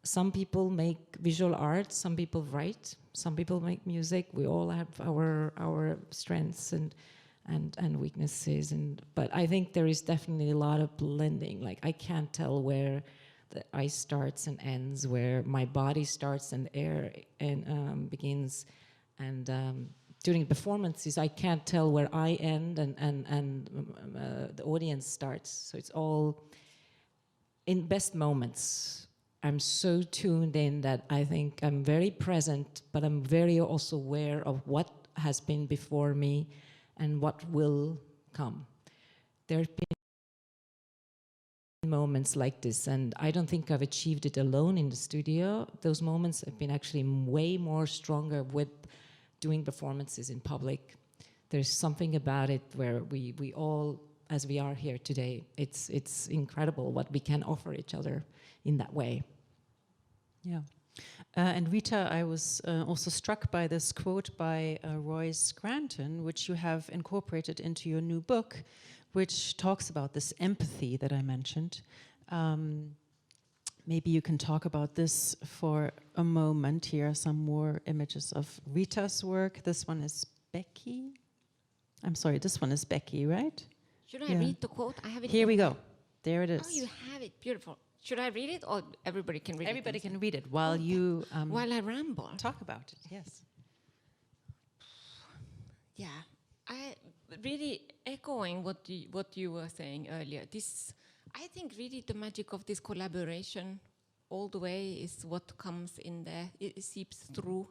some people make visual art, some people write, some people make music. We all have our strengths and weaknesses, but I think there is definitely a lot of blending. Like, I can't tell where the ice starts and ends, where my body starts and air begins, and during performances I can't tell where I end and the audience starts. So it's all in best moments. I'm so tuned in that I think I'm very present, but I'm very also aware of what has been before me and what will come. There have been moments like this, and I don't think I've achieved it alone in the studio. Those moments have been actually way more stronger with doing performances in public. There's something about it where we all, as we are here today, it's incredible what we can offer each other in that way. Yeah. And Riitta, I was also struck by this quote by Roy Scranton, which you have incorporated into your new book, which talks about this empathy that I mentioned. Maybe you can talk about this for a moment. Here are some more images of Riitta's work. This one is Becky. I'm sorry, this one is Becky, right? Should I read the quote? I have it here. We go. There it is. Oh, you have it. Beautiful. Should I read it, or everybody can read it? Everybody can read it while you while I ramble. Talk about it. Yes. Yeah, I really echoing what you were saying earlier. This, I think, really the magic of this collaboration all the way is what comes in there. It seeps through.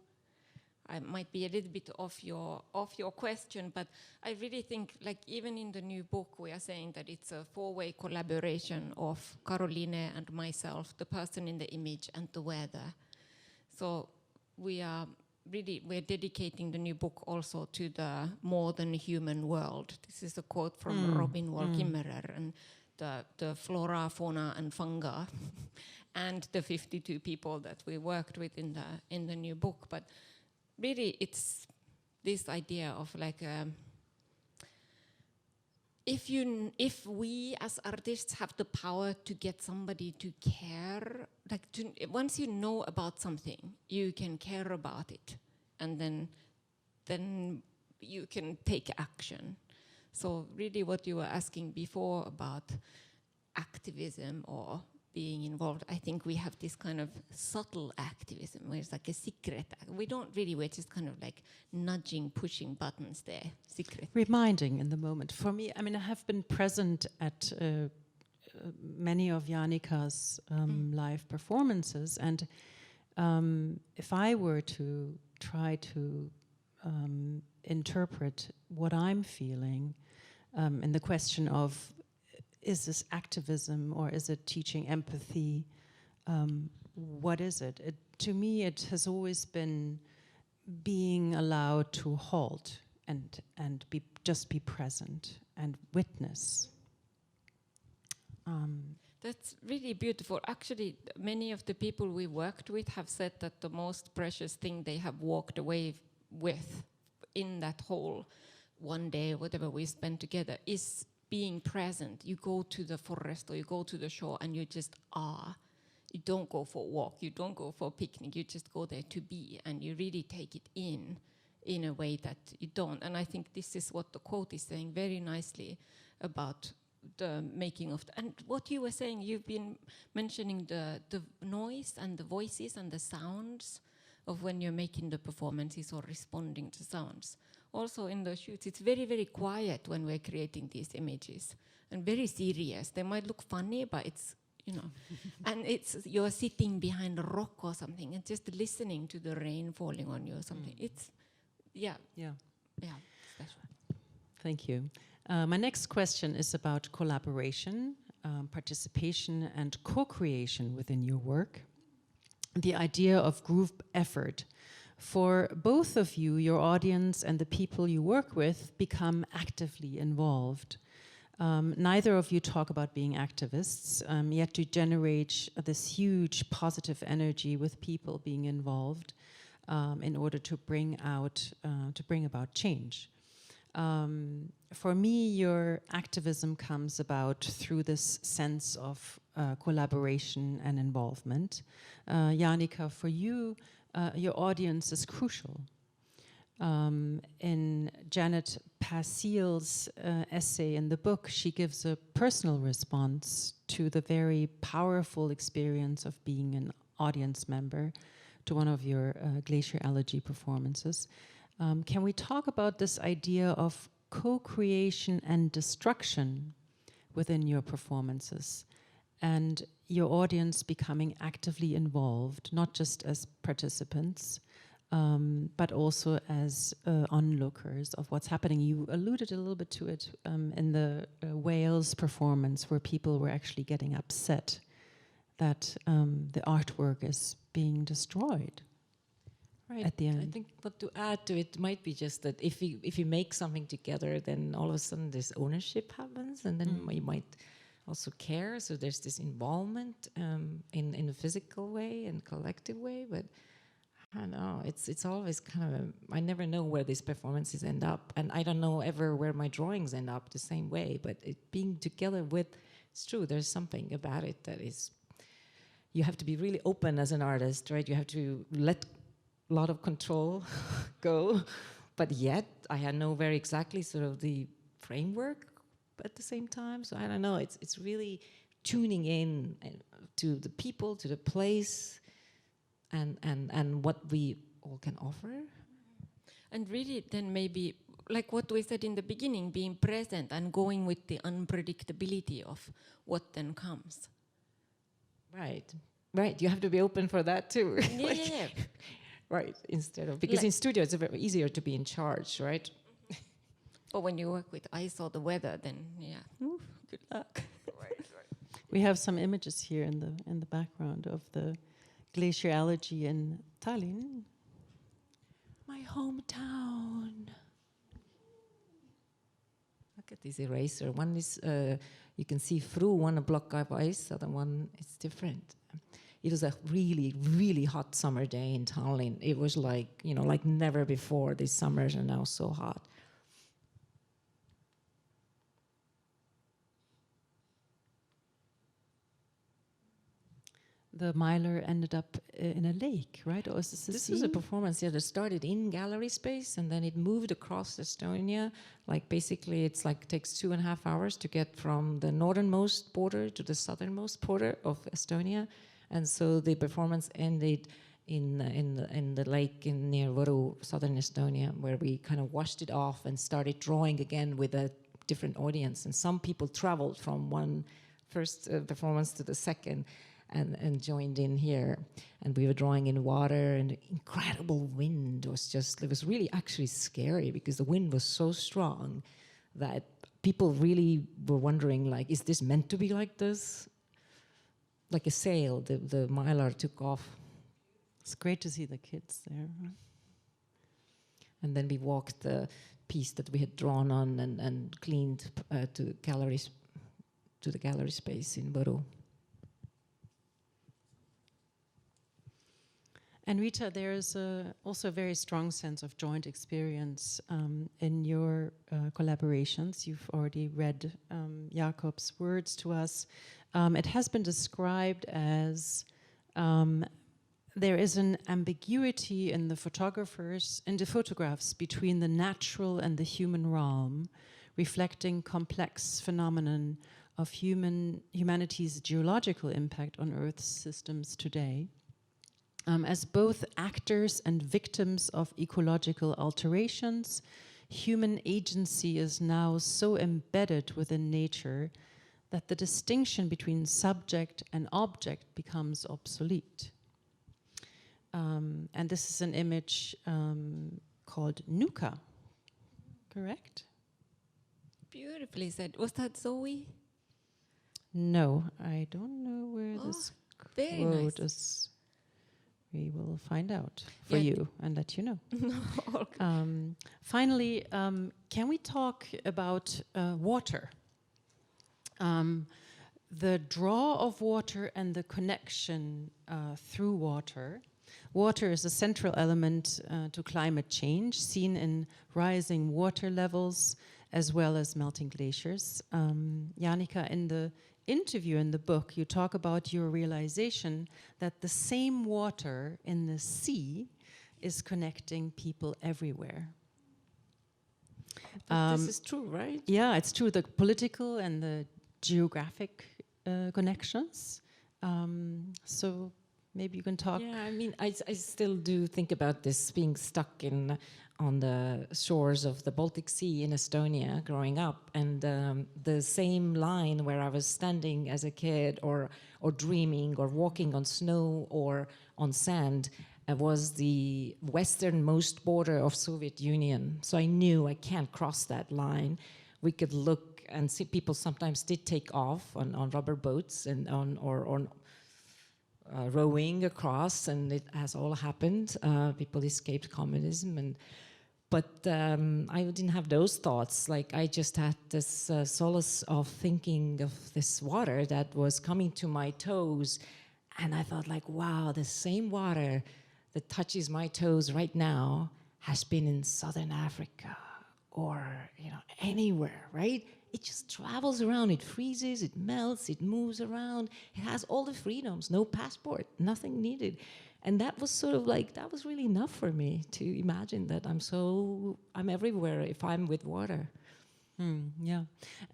I might be a little bit off your question, but I really think, like, even in the new book, we are saying that it's a four-way collaboration of Caroline and myself, the person in the image, and the weather. So we're dedicating the new book also to the more than human world. This is a quote from Robin Wall Kimmerer, and the flora, fauna, and fungi, and the 52 people that we worked with in the new book. But really, it's this idea of like, if we as artists have the power to get somebody to care, like once you know about something, you can care about it, and then you can take action. So really, what you were asking before about activism or being involved, I think we have this kind of subtle activism where it's like a secret. We don't really, we're just kind of like nudging, pushing buttons there, secret. Reminding in the moment. For me, I mean, I have been present at many of Jaanika's live performances, and if I were to try to interpret what I'm feeling in the question of, is this activism or is it teaching empathy? What is it? To me, it has always been being allowed to halt and just be present and witness. That's really beautiful. Actually, many of the people we worked with have said that the most precious thing they have walked away with in that whole one day, whatever we spent together, is being present. You go to the forest or you go to the shore and you just are. You don't go for a walk, you don't go for a picnic, you just go there to be, and you really take it in a way that you don't. And I think this is what the quote is saying very nicely about the making of, and what you were saying, you've been mentioning the noise and the voices and the sounds of when you're making the performances or responding to sounds. Also in the shoots, it's very, very quiet when we're creating these images, and very serious. They might look funny, but it's, you know, and it's, you're sitting behind a rock or something and just listening to the rain falling on you or something. It's, yeah, special. Thank you. My next question is about collaboration, participation, and co-creation within your work. The idea of group effort. For both of you, your audience and the people you work with become actively involved. Neither of you talk about being activists, yet you generate this huge positive energy with people being involved in order to bring about change. for me, your activism comes about through this sense of collaboration and involvement. Jaanika, for you, your audience is crucial. In Janet Passeal's essay in the book, she gives a personal response to the very powerful experience of being an audience member to one of your Glacier Elegy performances. Can we talk about this idea of co-creation and destruction within your performances, and your audience becoming actively involved, not just as participants, but also as onlookers of what's happening? You alluded a little bit to it in the Wales performance, where people were actually getting upset that the artwork is being destroyed. Right. At the end. I think what to add to it might be just that if you make something together, then all of a sudden this ownership happens, and then you might also care. So there's this involvement in a physical way and collective way. But I don't know. It's always kind of I never know where these performances end up, and I don't know ever where my drawings end up the same way. But being together with, it's true. There's something about it that is. You have to be really open as an artist, right? You have to let a lot of control go, but yet I know very exactly sort of the framework at the same time. So I don't know. It's really tuning in to the people, to the place, and what we all can offer. And really then maybe, like what we said in the beginning, being present and going with the unpredictability of what then comes. Right. You have to be open for that too. Yeah. Right. Instead of, because in studio it's very easier to be in charge, right? But when you work with ice or the weather, then good luck. We have some images here in the background of the Glacier Elegy in Tallinn, My hometown. Look at this eraser. One is you can see through one a block of ice, other one is different. It was a really, really hot summer day in Tallinn. It was like, like never before. These summers are now so hot. the Mylar ended up in a lake, right? Or is this This was a performance that started in gallery space, and then it moved across Estonia. Like basically, it's like takes 2.5 hours to get from the northernmost border to the southernmost border of Estonia, and so the performance ended in the lake near Võru, southern Estonia, where we kind of washed it off and started drawing again with a different audience. And some people traveled from one first performance to the second. And joined in here, and we were drawing in water, and incredible wind it was really actually scary, because the wind was so strong that people really were wondering, like, is this meant to be like this? Like a sail, the Mylar took off. It's great to see the kids there. And then we walked the piece that we had drawn on and cleaned to the gallery space in Võru. And Riitta, there is also a very strong sense of joint experience in your collaborations. You've already read Jakob's words to us. It has been described as there is an ambiguity in the photographs between the natural and the human realm, reflecting complex phenomenon of humanity's geological impact on Earth's systems today. As both actors and victims of ecological alterations, human agency is now so embedded within nature that the distinction between subject and object becomes obsolete. And this is an image called Nuka, correct? Beautifully said. Was that Zoe? No, I don't know where this very quote nice. is. We will find out for you and let you know. Finally, can we talk about water? The draw of water and the connection through water. Water is a central element to climate change, seen in rising water levels as well as melting glaciers. Jaanika, in the interview in the book, you talk about your realization that the same water in the sea is connecting people everywhere. This is true, right? Yeah, it's true. The political and the geographic connections. So maybe you can talk. Yeah, I mean, I still do think about this being stuck on the shores of the Baltic Sea in Estonia growing up, and the same line where I was standing as a kid or dreaming or walking on snow or on sand was the westernmost border of Soviet Union. So I knew I can't cross that line. We could look and see people sometimes did take off on rubber boats and on rowing across, and it has all happened. People escaped communism, but I didn't have those thoughts. Like, I just had this solace of thinking of this water that was coming to my toes, and I thought, like, wow, the same water that touches my toes right now has been in Southern Africa or anywhere, right? It just travels around. It freezes, it melts, it moves around. It has all the freedoms, no passport, nothing needed. And that was sort of like, that was really enough for me to imagine that I'm everywhere if I'm with water. Yeah.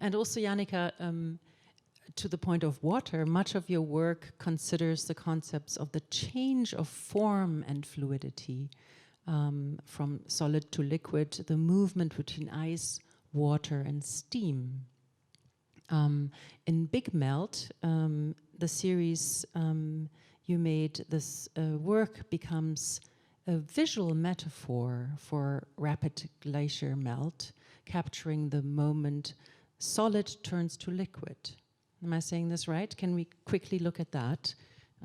And also, Jaanika, to the point of water, much of your work considers the concepts of the change of form and fluidity, from solid to liquid, the movement between ice, water, and steam. In Big Melt, the series you made, this work becomes a visual metaphor for rapid glacier melt, capturing the moment solid turns to liquid. Am I saying this right? Can we quickly look at that?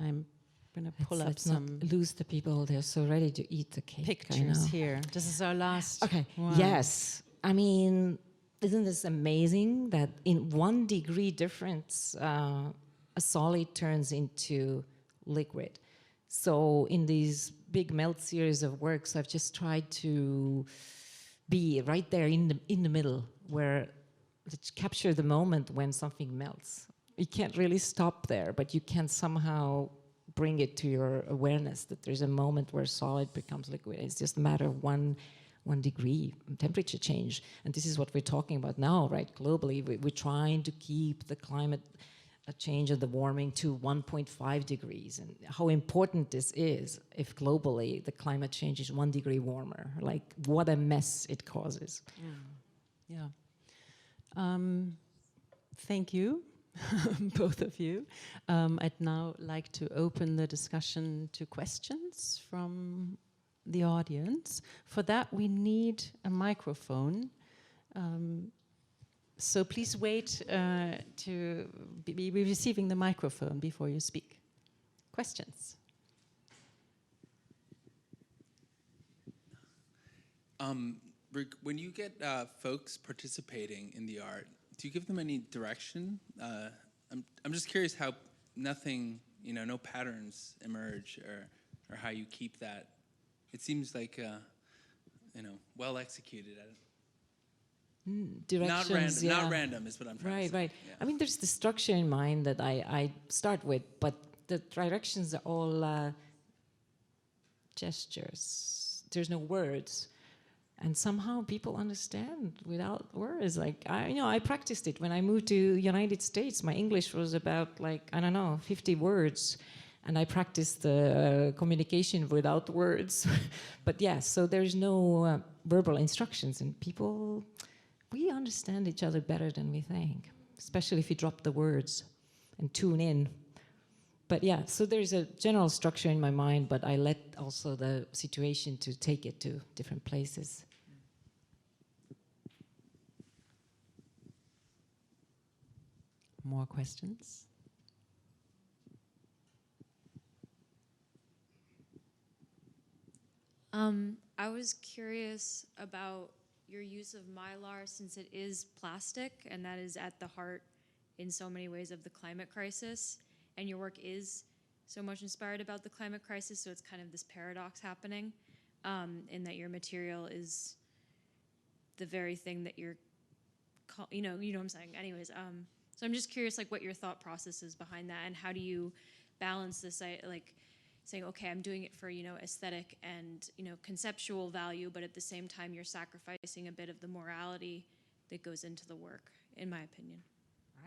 I'm going to pull up some. Not lose the people. They're so ready to eat the cake. Pictures here. This is our last. Okay. one. Yes. I mean, isn't this amazing that in 1 degree difference, a solid turns into liquid? So in these Big Melt series of works, I've just tried to be right there in the middle, where to capture the moment when something melts. You can't really stop there, but you can somehow bring it to your awareness that there's a moment where solid becomes liquid. It's just a matter of one degree temperature change. And this is what we're talking about now, right? Globally, we're trying to keep the climate change of the warming to 1.5 degrees. And how important this is if globally the climate change is 1 degree warmer. Like, what a mess it causes. Yeah. Thank you, both of you. I'd now like to open the discussion to questions from the audience. For that, we need a microphone. So please wait to be receiving the microphone before you speak. Questions? When you get folks participating in the art, do you give them any direction? I'm just curious how nothing, no patterns emerge, or how you keep that. It seems like, well executed. Directions, not random is what I'm trying to say. Right. Yeah. I mean, there's the structure in mind that I start with, but the directions are all gestures. There's no words. And somehow people understand without words. Like, I practiced it when I moved to United States. My English was about 50 words. And I practiced communication without words. But yeah, so there's no verbal instructions. And people, we understand each other better than we think, especially if you drop the words and tune in. But yeah, so there's a general structure in my mind, but I let also the situation to take it to different places. More questions? I was curious about your use of Mylar, since it is plastic, and that is at the heart in so many ways of the climate crisis. And your work is so much inspired about the climate crisis, so it's kind of this paradox happening, in that your material is the very thing that you're you know what I'm saying. Anyways, so I'm just curious, like, what your thought process is behind that, and how do you balance this, like, saying, okay, I'm doing it for, you know, aesthetic and, you know, conceptual value, but at the same time, you're sacrificing a bit of the morality that goes into the work, in my opinion.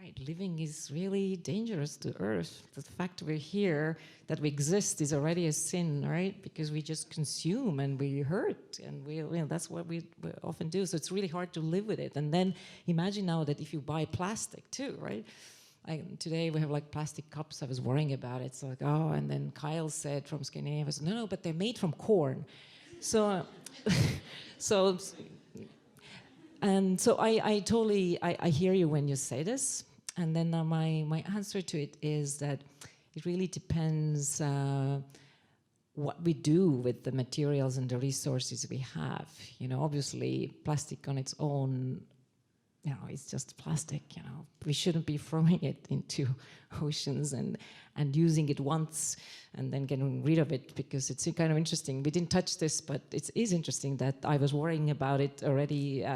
Right, living is really dangerous to Earth. The fact we're here, that we exist, is already a sin, right? Because we just consume and we hurt, and that's what we often do. So it's really hard to live with it. And then imagine now that if you buy plastic too, right? Today we have like plastic cups. I was worrying about it. So like, oh, and then Kyle said from Scandinavia, I said, no, but they're made from corn. So, and so I totally hear you when you say this. And then my answer to it is that it really depends what we do with the materials and the resources we have. You know, obviously plastic on its own, you know, it's just plastic, you know. We shouldn't be throwing it into oceans and using it once and then getting rid of it, because it's kind of interesting. We didn't touch this, but it is interesting that I was worrying about it already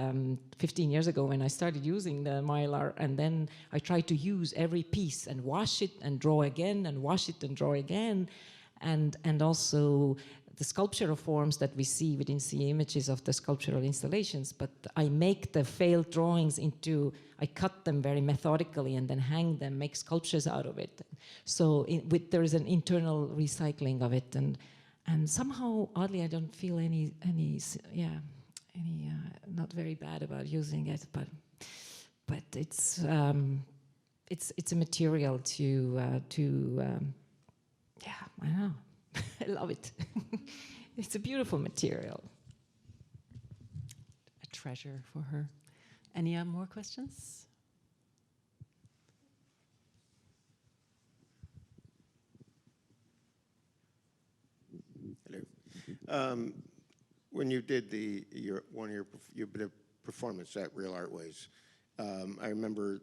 15 years ago when I started using the Mylar, and then I tried to use every piece and wash it and draw again and wash it and draw again. And also the sculptural forms that we see, we didn't see images of the sculptural installations, but I make the failed drawings into, I cut them very methodically and then hang them, make sculptures out of it. So there is an internal recycling of it, and somehow, oddly, I don't feel any not very bad about using it, but it's a material to I don't know. I love it. It's a beautiful material. A treasure for her. Any more questions? Hello. When you did your performance at Real Artways, I remember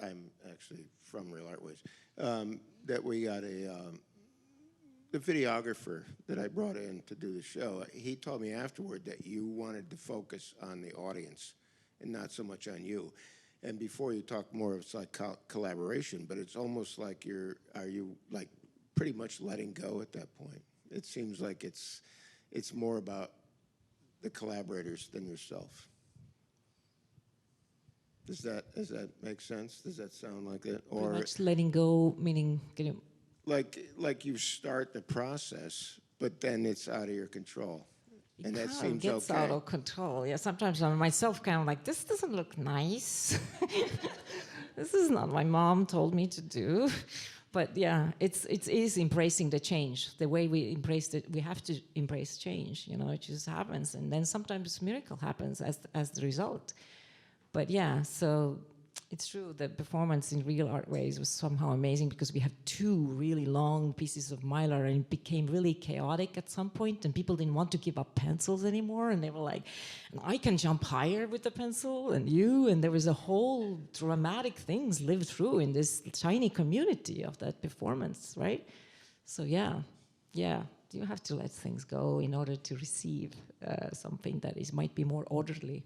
I'm actually from Real Artways, that we got the videographer that I brought in to do the show, he told me afterward that you wanted to focus on the audience and not so much on you. And before you talk more, it's like collaboration, but it's almost like are you like pretty much letting go at that point? It seems like it's more about the collaborators than yourself. Does that make sense? Does that sound like it? Or pretty much letting go, meaning like you start the process, but then it's out of your control, and that seems gets okay. out of control. Yeah, sometimes I'm myself kind of like, this doesn't look nice. This is not what my mom told me to do. But yeah, it is embracing the change. The way we embrace it, we have to embrace change. You know, it just happens, and then sometimes miracle happens as the result. But yeah, so it's true. The performance in Real Artways was somehow amazing because we have two really long pieces of Mylar, and it became really chaotic at some point, and people didn't want to give up pencils anymore, and they were like, I can jump higher with the pencil, and there was a whole dramatic things lived through in this tiny community of that performance, right? So yeah, you have to let things go in order to receive something that might be more orderly.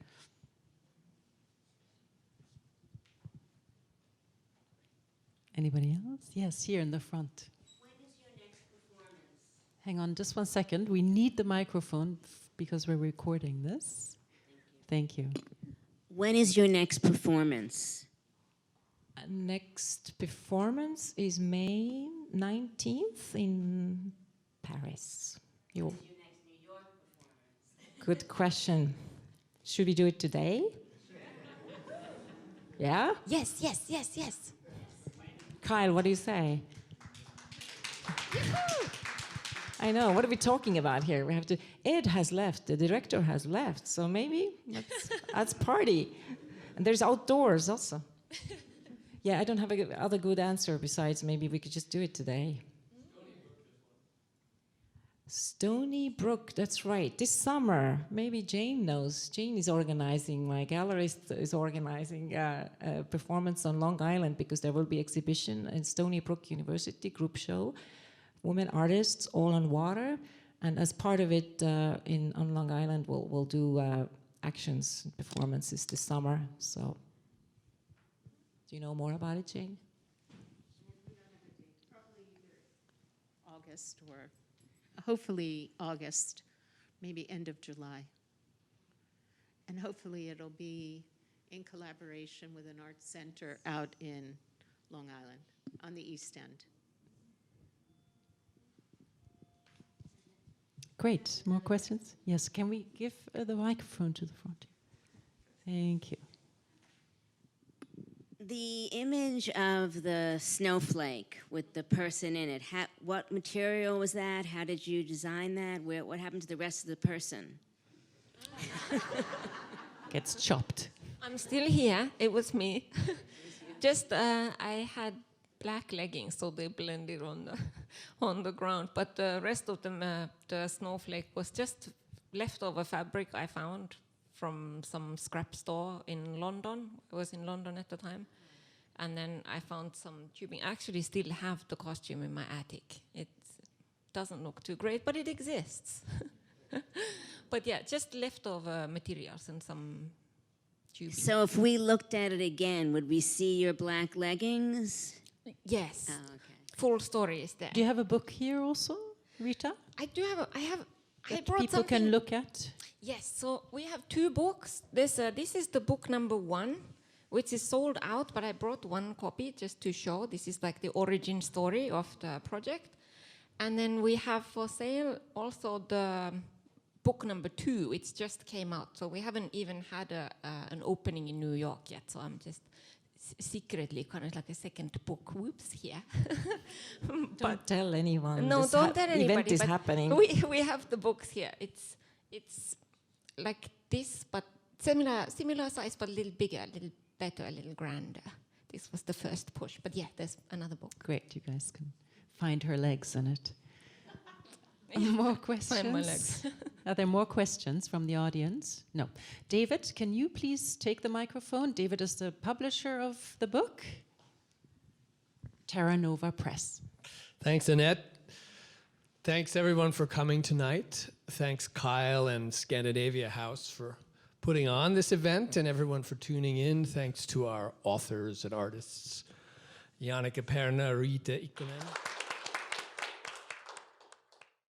Anybody else? Yes, here in the front. When is your next performance? Hang on just one second. We need the microphone because we're recording this. Thank you. When is your next performance? Next performance is May 19th in Paris. When is your next New York performance? Good question. Should we do it today? Yeah? Yes. Kyle, what do you say? I know. What are we talking about here? We have to. Ed has left. The director has left. So maybe let's party. And there's outdoors also. Yeah, I don't have a other good answer besides maybe we could just do it today. Stony Brook, that's right. This summer, maybe Jane knows. Jane is organizing, my gallerist is organizing a performance on Long Island because there will be exhibition in Stony Brook University, group show, women artists, all on water. And as part of it, on Long Island, we'll do actions, performances this summer. So Do you know more about it, Jane? August, or hopefully August, maybe end of July. And hopefully it'll be in collaboration with an art center out in Long Island on the East End. Great. More questions? Yes. Can we give the microphone to the front? Thank you. The image of the snowflake with the person in it, what material was that? How did you design that? What happened to the rest of the person? Gets chopped. I'm still here. It was me. Just I had black leggings, so they blended on the ground. But the rest of them, the snowflake was just leftover fabric I found from some scrap store in London. I was in London at the time. And then I found some tubing. I actually still have the costume in my attic. It doesn't look too great, but it exists. But yeah, just leftover materials and some tubing. So if we looked at it again, would we see your black leggings? Yes. Oh, okay. Full story is there. Do you have a book here also, Riitta? I do have. I That brought people something. can look at? Yes. So we have 2 books. This is the book number 1, which is sold out. But I brought 1 copy just to show. This is like the origin story of the project. And then we have for sale also the book number 2, which just came out. So we haven't even had an opening in New York yet. So I'm just secretly kind of like a second book. Whoops, here. Don't tell anyone. No, This don't tell anybody. Event is but happening. We have the books here. It's like this, but similar size, but a little bigger, a little better, a little grander. This was the first push. But yeah, there's another book. Great, you guys can find her legs in it. More questions? Find my legs. Are there more questions from the audience? No. David, can you please take the microphone? David is the publisher of the book, Terra Nova Press. Thanks, Annette. Thanks, everyone, for coming tonight. Thanks, Kyle and Scandinavia House for putting on this event, and everyone for tuning in. Thanks to our authors and artists, Jaanika Peerna, Riitta Ikonen.